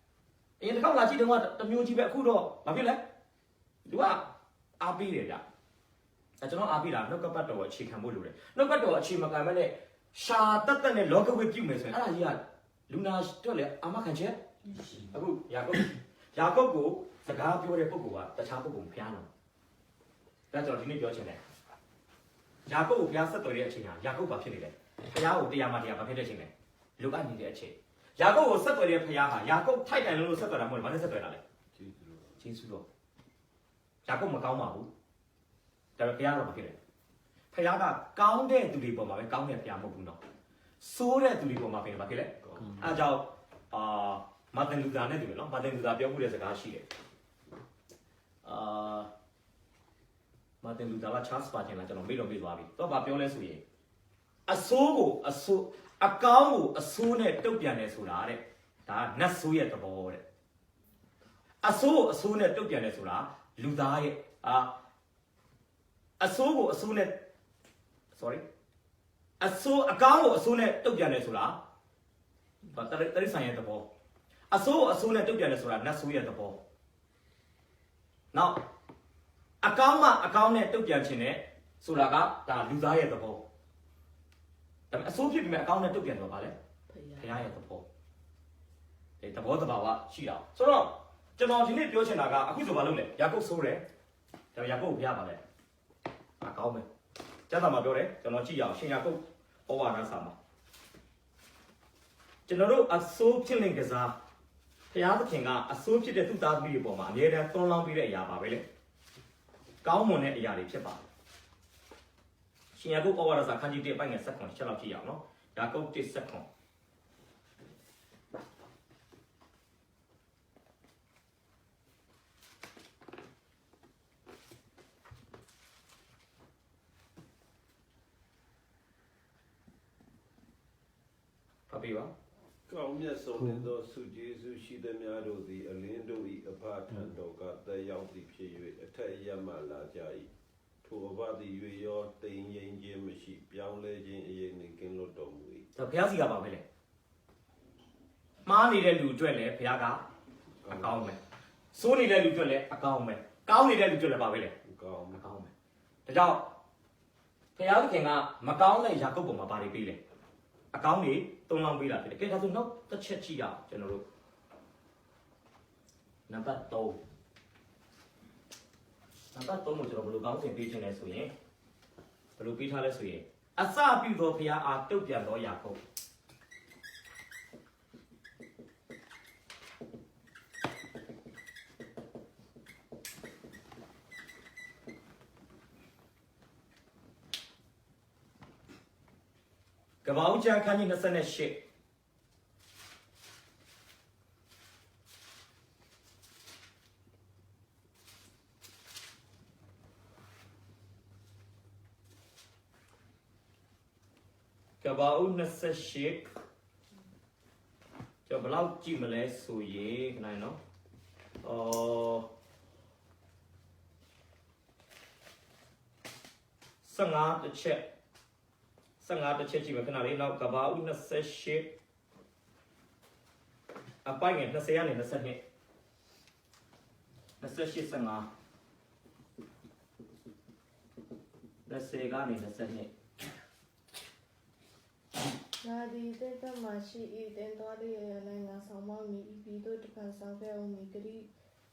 ။အရင်တစ်ခေါက်လာကြည့်တော့တမျိုးကြီးပဲအခုတော့ဘာဖြစ်လဲ။သူကအားပေးတယ်ဗျ။ကျွန်တော်အားပေးတာနှုတ်ကပတ်တော်အခြေခံဖို့လိုတယ်။နှုတ်ကပတ်တော်အခြေမခံမဲ့နဲ့ရှာတက်နဲ့လောကဝိပြုမယ်ဆိုရင်အဲ့ဒါကြီးကလူနာတော့လေအမခံချက်အခုယာကုပ်ကိုစကားပြောတဲ့ပုဂ္ဂိုလ်ကတခြားပုဂ္ဂိုလ်မဖျားတော့ဒါကျွန်တော်ဒီနေ့ပြောချင်တယ်ယာကုပ်ကိုဖျားဆက်တော်တဲ့အချိန်ဟာယာကုပ်ဘာဖြစ်နေလဲဖျားကိုတရားမှတရားဘာဖြစ်တဲ့အချိန်လဲလူအပ်နေတဲ့အချိန်ယာကုပ်ကိုဆက်တော်တဲ့ဖျားဟာယာကုပ်ထိုက်တန်လို့ဆက်တော်တာမဟုတ်ဘူးဘာနဲ့ဆက်တော်တာလဲဂျေစုတော်ယာကုပ်မကောင်းပါဘူးဒါပေမဲ့ဖျားတော့ဘာဖြစ်လဲဖျားကကောင်းတဲ့သူတွေပေါ်မှာပဲကောင်းတဲ့ဖျားမဟုတ်ဘူးနော်ဆိုးတဲ့သူတွေပေါ်မှာဘာဖြစ်လဲအဲကြောင့်မာတင်လူသာနဲ့တူတယ်နော်မာတင်လူသာပြောမှုတဲ့စကားရှိတယ်မာတင်လူသာကချားစပါချင်လားကျွန်တော်မေ့တော့မေ့သွားပြီတော့ဘာပြောလဲဆိုရင်အဆိုးကိုအဆိုးအကောင်းကိုအဆိုးနဲ့တုတ်ပြန်တယ်ဆိုတာတဲ့ဒါနတ်ဆိုးရဲ့သဘောတဲ့အဆိုးကိုအဆိုးနဲ့တုတ်ပြန်တယ်ဆိုတာလူသားရဲ့အဆိုးကိုအဆိုးနဲ့ sorry အဆိုးအကောင်းကိုအဆိုးနဲ့တုတ်ပြန်တယ်ဆိုတာတရိဆိုင်ရဲ့သဘောအဆိုးနဲ့တုတ်ပြန်တယ်ဆိုတာနတ်ဆိုးရဲ့သဘောနောက်အကောင်းမှအကောင်းနဲ့တုတ်ပြန်ခြင်းနဲ့ဆိုတာကဒါလူသားရဲ့သဘောဒါပေမဲ့အဆိုးဖြစ်ပြီးမှအကောင်းနဲ့တုတ်ပြန်တော့ဗာလဲဘုရားရဲ့သဘောဒီသဘောတဘာဝရှိတာဆိုတော့ကျွန်တော်ဒီနေ့ပြောချင်တာကအခုဆိုဘာလုပ်လဲယာကုပ်ဆိုးတယ်ဒါယာကုပ်ဘုရားပါလဲအကောင်းပဲကျမ်းစာမှာပြောတယ်ကျွန်တော်ကြည့်ရအောင်ရှင်ယာကုပ်ဩဝါဒစာမှာကျွန်တော်တို့အဆိုးဖြစ်နေကြစားဘုရားသခင်ကအဆိုးဖြစ်တဲ့သူသားသမီးတွေပေါ်မှာအမြဲတမ်းသွန်းလောင်းပေးတဲ့အရာပါပဲလေ ကောင်းမွန်တဲ့အရာတွေဖြစ်ပါတယ်ရှင်ယာကုပ်ဩဝါဒစာခန်းကြီး1အပိုင်းငယ်7ချက်လောက်ကြည့်ရအောင်နော်ယာကုပ်1 7ဖတ်ပြီးပါ ကောင်းမြတ်ဆုံးသောဆုကျေးဇူးရှိသမျှတို့သည်အလင်းတို့၏အဖထံတော်ကသက်ရောက်သည်ဖြစ်၍အထက်ရမှလာကြ၏ထိုအဖသည်၍ရောတိမ်ငိမ့်ခြင်းမရှိပြောင်းလဲခြင်းအရေးနှင့်ကင်းလွတ်တော်မူ၏ တော့ဘုရားစီကပါပဲလေမှားနေတဲ့လူအတွက်လည်းဘုရားကအကောင်းပဲစိုးနေတဲ့လူအတွက်လည်းအကောင်းပဲကောင်းနေတဲ့လူအတွက်လည်းပါပဲလေ ကောင်း မကောင်းပဲဒါကြောင့်ဘုရားသခင်ကမကောင်းတဲ့ယာကုပ်ပေါ်မှာပါနေပြီလေအကောင်းတွေတုံးလောင်းပေးတာဖြစ်တယ်ကဲဒါဆိုနောက်တစ်ချက်ကြည့်ရအောင်ကျွန်တော်တို့နံပါတ်3ကိုကျွန်တော်ဘယ်လိုကောင်းစဉ်ပေးခြင်းလဲဆိုရင်ဘယ်လိုပေးထားလဲဆိုရင်အစပြုသောဘုရားအားတုတ်ပြန်သောယာကုပ်ကပ္ပဦးကျမ်းခန်းကြီး28ကပ္ပဦး28ကျွန်တော်ဘယ်လောက်ကြည့်မလဲဆိုရင်ခဏနော်15တစ်ချက်15တစ်ချက်ကြည့်မယ်ခဏလေးနောက်ကပ္ပဦး28အပိုင်းငယ်20ကနေ22 28 15 20ကနေ22 ငါသည်တဲ့တမှရှိ၏တင်သွားလျက်၌ငါဆောင်မမည်ဤပြီးသို့တပံဆောင်ခဲ့အောင်မည်ဂရိ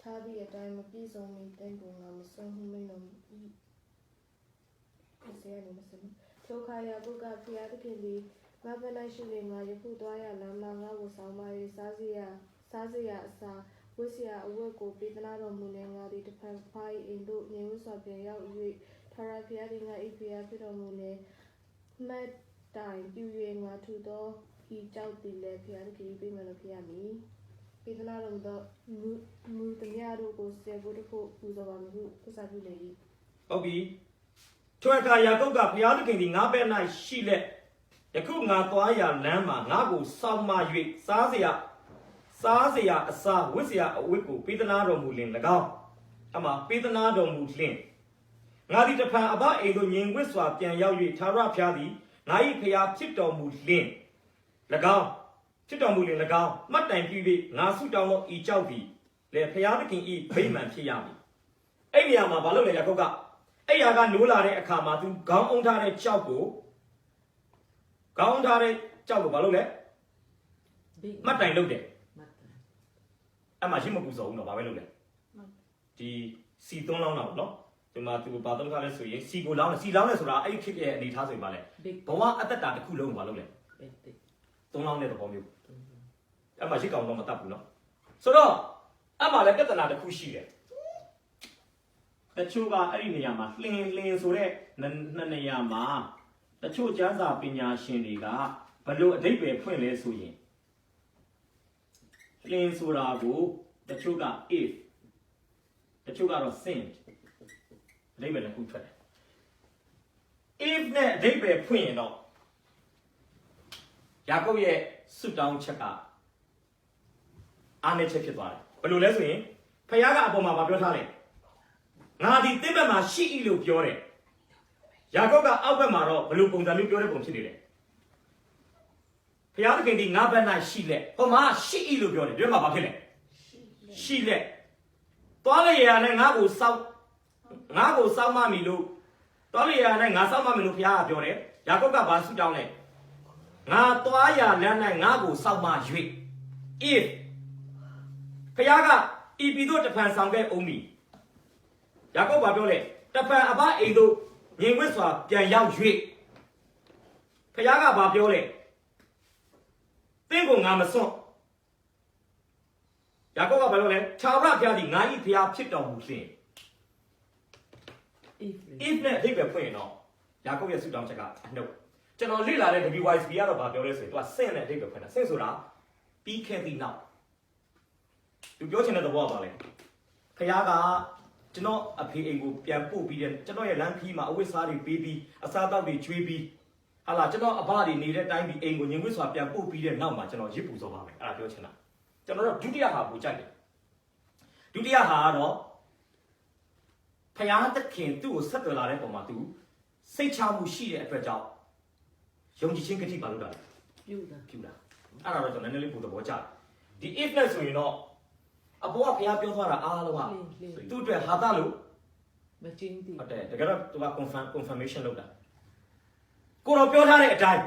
ထားသည့်အတိုင်းမပြည့်စုံမီတင်ကိုငါမစွန့်ဟုမိန်တော်မူ၏ဆေရနေမစမထိုခါယာကုတ်ကဖျားသခင်သည်ငါဘယ်၌ရှိလေငါယခုသွားရလမ်းမှာငါကိုဆောင်မ၍စားစရာအစာဝတ်စရာအဝတ်ကိုပေးသနာတော်မူနေငါသည်တဖန်ဖိုင်အိမ်သို့ငြိမ်ဝတ်စွာပြန်ရောက်၍ထာဝရဘုရားသည်ငါ၏ဘုရားဖြစ်တော်မူလေမတ်တိုင်ပြူ၍ငါထူသောဤကြောက်သည်လည်းဘုရားသခင်ပြည့်မလို့ဖြစ်ရမည်ပေးသနာတော်မူသောမူတရားတို့ကိုစေဖို့တဖို့ပူဇော်ပါမည်ဟုသစ္စာပြုလေ၏ဟုတ်ပြီထိုအခါယာကုပ်ကဘုရားသခင်သည်ငါဘက်၌ရှိလက်ယခုငါသွားရလမ်းမှာငါကိုစောင့်မ၍စားစရာအစာဝတ်စရာအဝတ်ကိုပေးသနာတော်မူလင်၎င်းအမှပေးသနာတော်မူလင်ငါသည်တဖန်အဘအိမ်သို့ငြိမ်ဝတ်စွာပြန်ရောက်၍ထာဝရဘုရားသည်ငါ၏ဖျားဖြစ်တော်မူလင်၎င်းဖြစ်တော်မူလင်၎င်းမှတ်တိုင်ပြု၍ငါဆုတောင်းသောဤကြောက်သည်လေဖျားသခင်၏ဗိမာန်ဖြစ်ရမည်အဲ့ဒီနေရာမှာဘာလို့လဲယာကုပ်ကအဲ့ရာကနိုးလာတဲ့အခါမှာသူခေါင်းအုံထားတဲ့ကြောက်ကိုဘာလို့လဲမှတ်တိုင်လုပ်တယ်အဲ့မှာရှိမပူစော်ဘူးနော်ဘာပဲလုပ်လဲဒီစီသွန်းလောင်းတာပေါ့နော်ဒီမှာသူဘာသုံးထားလဲဆိုရင်စီကိုလောင်းတယ်စီလောင်းတယ်ဆိုတာအဲ့ဒီဖြစ်ရဲ့အနေထားဆိုရင်ပါလေဘဝအသက်တာတစ်ခုလုံးကိုဘာလုပ်လဲသုံးလောင်းတဲ့သဘောမျိုးအဲ့မှာရှိကောင်တော့မတတ်ဘူးနော်ဆိုတော့အဲ့မှာလည်းပြဿနာတစ်ခုရှိတယ်တချို့ကအဲ့ဒီနေရာမှာလှင်ဆိုတဲ့နှစ်နေရာမှာတချို့ကျမ်းစာပညာရှင်တွေကဘလို့အဓိပ္ပာယ်ဖွင့်လဲဆိုရင်လှင်ဆိုတာကိုတချို့က if တချို့ကတော့ sin အဓိပ္ပာယ်လည်းခုထွက်တယ် if နဲ့အဓိပ္ပာယ်ဖွင့်ရင်တော့ယာကုပ်ရဲ့ဆုတောင်းချက်ကအားနည်းချက်ဖြစ်သွားတယ်ဘယ်လိုလဲဆိုရင်ဖခင်ကအပေါ်မှာမပြောထားလဲငါဒီသင်ဘက်မှာရှိ၏လို့ပြောတယ်ယာကုပ်ကအောက်ဘက်မှာတော့ဘယ်လိုပုံစံမျိုးပြောတဲ့ပုံဖြစ်နေလဲဘုရားသခင်ဒီငါဘက်၌ရှိလက်ဟိုမှာရှိ၏လို့ပြောတယ်ပြောမှာဘာဖြစ်လဲရှိလက်သွားလေရနဲ့ငါကိုစောက်မမီလို့သွားလေရနဲ့ငါစောက်မမီလို့ဘုရားကပြောတယ်ယာကုပ်ကဘာဆုတောင်းလဲငါသွားရလမ်း၌ငါကိုစောက်မ၍ if ဘုရားကဤပြည်သို့တဖန်ဆောင်ခဲ့အောင်မီယာကုပ်ဘာပြောလဲတဖန်အဘအိမ်သို့ငြိမ်ဝတ်စွာပြန်ရောက်၍ဘုရားကဘာပြောလဲသင်ကိုငါမစွန့်ယာကုပ်ကဘာပြောလဲထာဝရဘုရားသည်ငါ၏ဘုရားဖြစ်တော်မူလျှင် if နဲ့အဓိပ္ပာယ်ဖွင့်ရင်တော့ယာကုပ်ရဲ့ဆုတောင်းချက်ကအနှုတ်ကျွန်တော်လေ့လာတဲ့ WYSB ကတော့ဗာပြောလဲဆိုရင်သူကဆင့်နဲ့အဓိပ္ပာယ်ဖွင့်တာဆင့်ဆိုတာပြီးခဲ့သည့်နောက်သူပြောချင်တဲ့သဘောကဘာလဲဖခင်ကကျွန်တော်အဖေအိမ်ကိုပြန်ပို့ပြီးတဲ့ကျွန်တော်ရဲ့လမ်းခီးမှာအဝတ်စားတွေပေးပြီးအစားအသောက်တွေကျွေးပြီးဟာလာကျွန်တော်အဘတွေနေတဲ့တိုင်းပြည်အိမ်ကိုညင်ခွေးစွာပြန်ပို့ပြီးတဲ့နောက်မှာကျွန်တော်ရစ်ပူစောပါမယ်အဲ့ဒါပြောချင်တာကျွန်တော်တို့ဒုတိယဟာကိုကြိုက်တယ်ဒုတိယဟာကတော့ဖခင်သခင်သူ့ကိုဆက်သွယ်လာတဲ့ပုံမှာသူစိတ်ချမှုရှိတဲ့အတွက်ကြောင့်ယုံကြည်ခြင်းကတိပါလို့တာပြုတာအဲ့ဒါတော့ကျွန်တော်နည်းနည်းလေးပို့သဘောကျဒီ if နဲ့ဆိုရင်တော့အပေါ်ကဖခင်ပြောသွားတာအားလုံးကသူ့အတွက်ဟာတာလို့မကျင်းသေးဟုတ်တယ်တကယ်တော့သူက confirmation လုပ်တာကိုတော်ပြောထားတဲ့အတိုင်း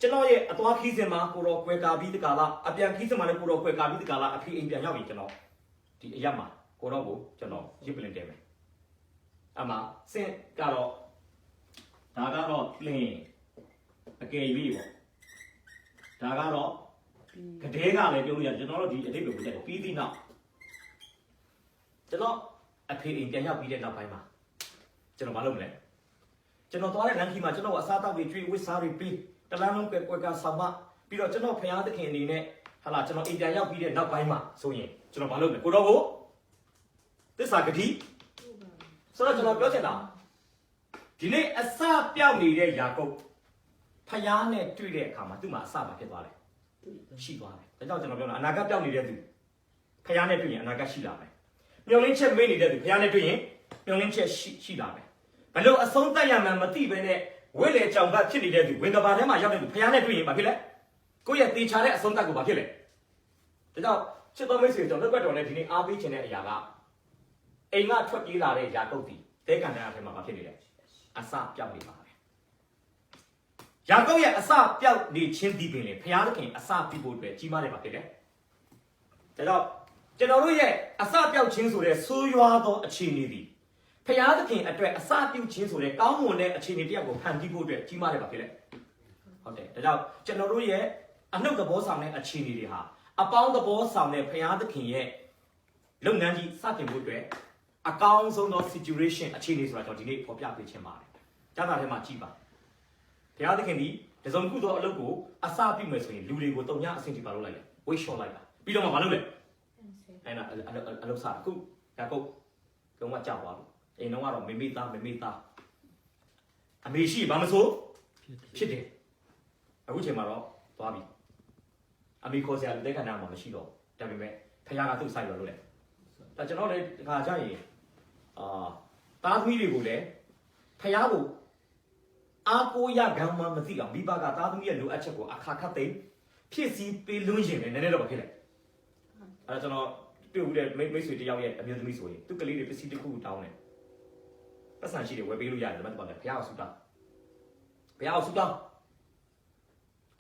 ကျွန်တော်ရဲ့အသွားခီးစဉ်မှာကိုတော်ကွယ်ကာပြီးတကလားအပြန်ခီးစဉ်မှာလည်းကိုတော်ကွယ်ကာပြီးတကလားအဖေအိမ်ပြန်ရောက်ပြီကျွန်တော်ဒီအရက်မှာကိုတော်ကိုကျွန်တော်ရစ်ပလင်တယ်မယ်အမှစင်ကတော့ဒါကတော့လင်းအကယ်၍ပေါ့ဒါကတော့ကတဲ့ကလည်းပြောလို့ရကျွန်တော်တို့ဒီအတိတ်ကိုတက်ပြီးသည့်နောက်ကျွန်တော်အဖေအိမ်ပြန်ရောက်ပြီးတဲ့နောက်ပိုင်းမှာကျွန်တော်မလုပ်မလဲကျွန်တော်သွားတဲ့လမ်းခီးမှာကျွန်တော်အစားအသောက်တွေကျွေးဝစ်စားတွေပြီးတလန်းလုံးကွယ်ကဆောင်မပြီးတော့ကျွန်တော်ဖျားသခင်အနေနဲ့ဟာလာကျွန်တော်အိမ်ပြန်ရောက်ပြီးတဲ့နောက်ပိုင်းမှာဆိုရင်ကျွန်တော်မလုပ်မလဲကိုတော့ကိုသစ္စာဂတိဆိုတော့ကျွန်တော်ပြောချင်တာဒီနေ့အစပြောက်နေတဲ့ယာကုပ်ဖျားနဲ့တွေ့တဲ့အခါမှာသူ့မှာအစပါဖြစ်သွားတယ်ရှိသွားတယ်ဒါကြောင့်ကျွန်တော်ပြောတာအနာဂတ်ပြောက်နေတဲ့သူဖျားနဲ့တွေ့ရင်အနာဂတ်ရှိလာမယ်မျောလင်းချက်မေ့နေတဲ့သူဖျားနဲ့တွေ့ရင်မျောလင်းချက်ရှိလာမယ်ဘလို့အဆုံးသတ်ရမှန်းမသိဘဲနဲ့ဝိလေကြောင်ကဖြစ်နေတဲ့သူဝင်ကဘာထဲမှာရောက်တဲ့သူဖျားနဲ့တွေ့ရင်ဘာဖြစ်လဲကိုယ့်ရဲ့တေချာတဲ့အဆုံးသတ်ကိုဘာဖြစ်လဲဒါကြောင့်ချစ်တော်မိတ်ဆွေတို့လက်ွက်တော်နဲ့ဒီနေ့အားပေးခြင်းတဲ့အရာကအိမ်ကထွက်ပြေးလာတဲ့ယာကုပ်တီတဲကန်တန်းအထဲမှာဘာဖြစ်နေလဲအစပြောက်နေပါပဲယာကုပ်ရဲ့အစပြောက်နေခြင်းဒီပင်လေဖျားသခင်အစပြုဖို့အတွက်ကြီးမားတယ်ဘာဖြစ်လဲဒါကြောင့်ကျွန်တော်တို့ရဲ့အစပြောက်ခြင်းဆိုတဲ့ဆိုးရွားသောအခြေအနေဒီဖျားသခင်အတွက်အစပြုခြင်းဆိုတဲ့ကောင်းမွန်တဲ့အခြေအနေတစ်ယောက်ကိုဖန်တီးဖို့အတွက်ကြီးမားတယ်ဘာဖြစ်လဲဟုတ်တယ်ဒါကြောင့်ကျွန်တော်တို့ရဲ့အနှုတ်သဘောဆောင်တဲ့အခြေအနေတွေဟာအပေါင်းသဘောဆောင်တဲ့ဖျားသခင်ရဲ့လုပ်ငန်းကြီးစတင်ဖို့အတွက်အကောင်းဆုံးသော situation အခြေအနေဆိုတာကျွန်တော်ဒီနေ့ဖော်ပြပေးခြင်းပါတယ်။ကြားတာထဲမှာကြည့်ပါ။ဘုရားသခင်ဒီတစုံခုသောအလုပ်ကိုအစပြုမယ်ဆိုရင်လူတွေကိုတုံညအဆင့်ထိပါလုပ်လိုက်တယ်။ဝိတ်လျှော့လိုက်တာ။ပြီးတော့မှမလုပ်လဲ။အဲ့ဒါအလုပ်စားအခုယာကုပ်ကကြောက်သွားလို့အိမ်တော့ကတော့မေမေသားအမေရှိဘာမဆိုဖြစ်တယ်။အခုချိန်မှာတော့သွားပြီ။အမေခေါ်စရာလက်ခံတာမှမရှိတော့ဒါပေမဲ့ဖခင်ကသူ့ဆိုင်ရလို့လေ။ဒါကျွန်တော်လည်းဒီခါကျရင်တာသမီတွေကိုလည်းဖျားကိုအားကိုးရကံမှမသိအောင်မိဘကတာသမီရဲ့လိုအပ်ချက်ကိုအခါခတ်သိဖြစ်စီပေးလွှန်းရင်လည်းနည်းနည်းတော့ဖြစ်တယ်အဲဒါကျွန်တော်တွေ့ဦးတဲ့မိတ်ဆွေတယောက်ရဲ့အမျိုးသမီးဆိုရင်သူကလေးတွေပစ္စည်းတစ်ခုတောင်းတယ်ပတ်စံရှိတယ်ဝယ်ပေးလို့ရတယ်ဒါမှမဟုတ်ဖျားကိုဆူတောင်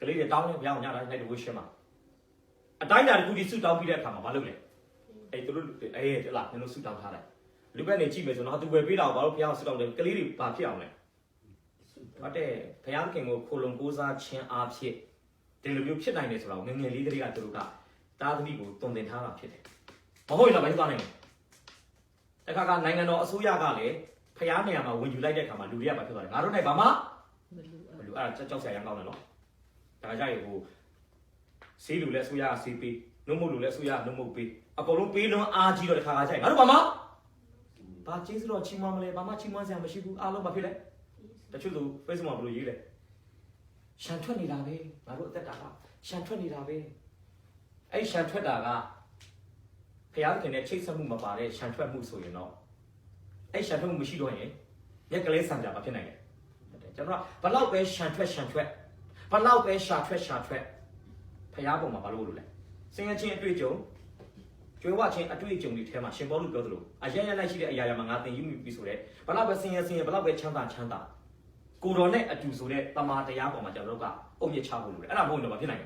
းကလေးတွေတောင်းတယ်ဖျားကိုညတိုင်းလိုက်လို့ဝှရှင်းမှာအတိုင်းတာတစ်ခုဒီဆူတောင်းပြီးတဲ့အခါမှာမလုပ်လဲအဲ့သူတို့ဟလာနင်တို့ဆူတောင်းထားတယ်လူကနေကြည့်မယ်ဆိုတော့သူဝယ်ပေးတာဘာလို့ဖျားကိုဆူတောင်းတယ်ကလေးတွေဘာဖြစ်အောင်လဲဟုတ်တယ်ဘုရားခင်ကိုခိုလုံကိုးစားခြင်းအားဖြင့်ဒီလိုမျိုးဖြစ်နိုင်တယ်ဆိုတော့ငငယ်လေးတွေကသူတို့ကတာသမီကိုတုံသင်ထားတာဖြစ်တယ်မဟုတ်ရင်တော့ဘာဖြစ်သွားနိုင်လဲတခါကနိုင်ငံတော်အစိုးရကလည်းဘုရားနေရာမှာဝင်ယူလိုက်တဲ့အခါမှာလူတွေကဘာဖြစ်သွားလဲငါတို့နိုင်ဘာမှမလူအဲ့ဒါကြောက်စရာရမ်းကောင်းတယ်နော်ဒါကြရင်ဟိုဆေးလူလည်းအစိုးရကဆေးပေးနှုတ်မလူလည်းအစိုးရနှုတ်မပေးအကုန်လုံးပေးလွန်အားကြီးတော့တခါကြရင်ငါတို့ဘာမှဘာကျေးဇူးတော်ချီးမွမ်းမလဲဘာမှချီးမွမ်းစရာမရှိဘူးအားလုံးဘာဖြစ်လဲတချို့သူ Facebook မှာဘယ်လိုရေးလဲရှန်ထွက်နေတာပဲငါတို့အသက်တာကရှန်ထွက်နေတာပဲအဲ့ရှန်ထွက်တာကဖျားခင်နဲ့ချိတ်ဆက်မှုမပါတဲ့ရှန်ထွက်မှုဆိုရင်တော့အဲ့ရှန်ထွက်မှုမရှိတော့ရင်ရက်ကလေးဆံပြပါဖြစ်နိုင်တယ်ကျွန်တော်ကဘလောက်ပဲရှန်ထွက်ဘလောက်ပဲရှာထွက်ဖျားပုံမှာဘာလို့လဲစင်ရချင်းအတွေ့အကြုံကျွေးဝချင်းအတွေ့အကြုံတွေထဲမှာရှင်ဘောလူပြောသလိုအရရလိုက်ရှိတဲ့အရာရာမှာငါသင်ယူမိပြီဆိုတဲ့ဘလောက်ပဲစင်ရဘလောက်ပဲချမ်းသာကိုတော်နဲ့အတူဆိုတဲ့တမာတရားပေါ်မှာကျွန်တော်တို့ကအုပ်ရချဖို့လိုတယ်အဲ့ဒါမဟုတ်တော့မဖြစ်နိုင်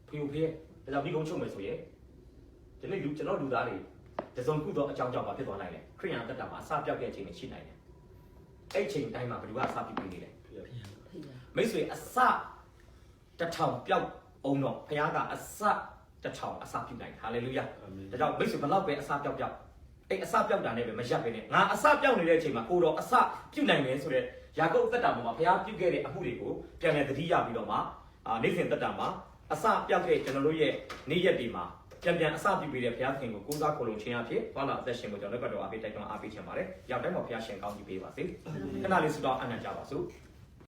ဘူးဖေဒါကြောင့်ဒီကုန်းချုပ်မယ်ဆိုရင်ဒီနေ့ကျွန်တော်လူသားတွေတစုံခုတော့အကြောင်းကြောင့်ဖြစ်သွားနိုင်တယ်ခရိယန်တက်တာမှာအစပြောက်တဲ့အချိန်တွေရှိနိုင်တယ်အဲ့ချိန်တိုင်းမှာဘယ်သူကအစပြုတ်နေလဲမိတ်ဆွေအစတစ်ထောင်ပြောက်အောင်တော့ဘုရားကအစတစ်ထောင်အစပြုတ်နိုင်တယ်ဟာလေလုယာဒါကြောင့်မိတ်ဆွေဘလောက်ပဲအစပြောက် အဲ့အစပြောက်တာနဲ့ပဲမရပ်ပဲနဲ့ငါအစပြောက်နေတဲ့အချိန်မှာကိုတော့အစပြုတ်နိုင်တယ်ဆိုတဲ့ယာကုပ်သက်တာပေါ်မှာဘုရားပြုတ်ခဲ့တဲ့အမှုတွေကိုပြန်လည်သတိရပြီးတော့မှနေ့စဉ်သက်တာမှာအစပြောက်တဲ့ကျွန်တော်တို့ရဲ့နေ့ရက်တွေမှာပြန်အစပြုပြီးတဲ့ဘုရားသခင်ကိုကိုးစားခိုလုံခြင်းအဖြစ်ဘာလာအသက်ရှင်ကိုကျွန်တော်တို့ကတော့အားပေးတိုက်တွန်းအားပေးချင်ပါတယ်။ရောက်တိုင်းမှာဘုရားရှင်ကောင်းကြီးပေးပါစေ။ခဏလေးဆုတောင်းအနံ့ကြပါစို့။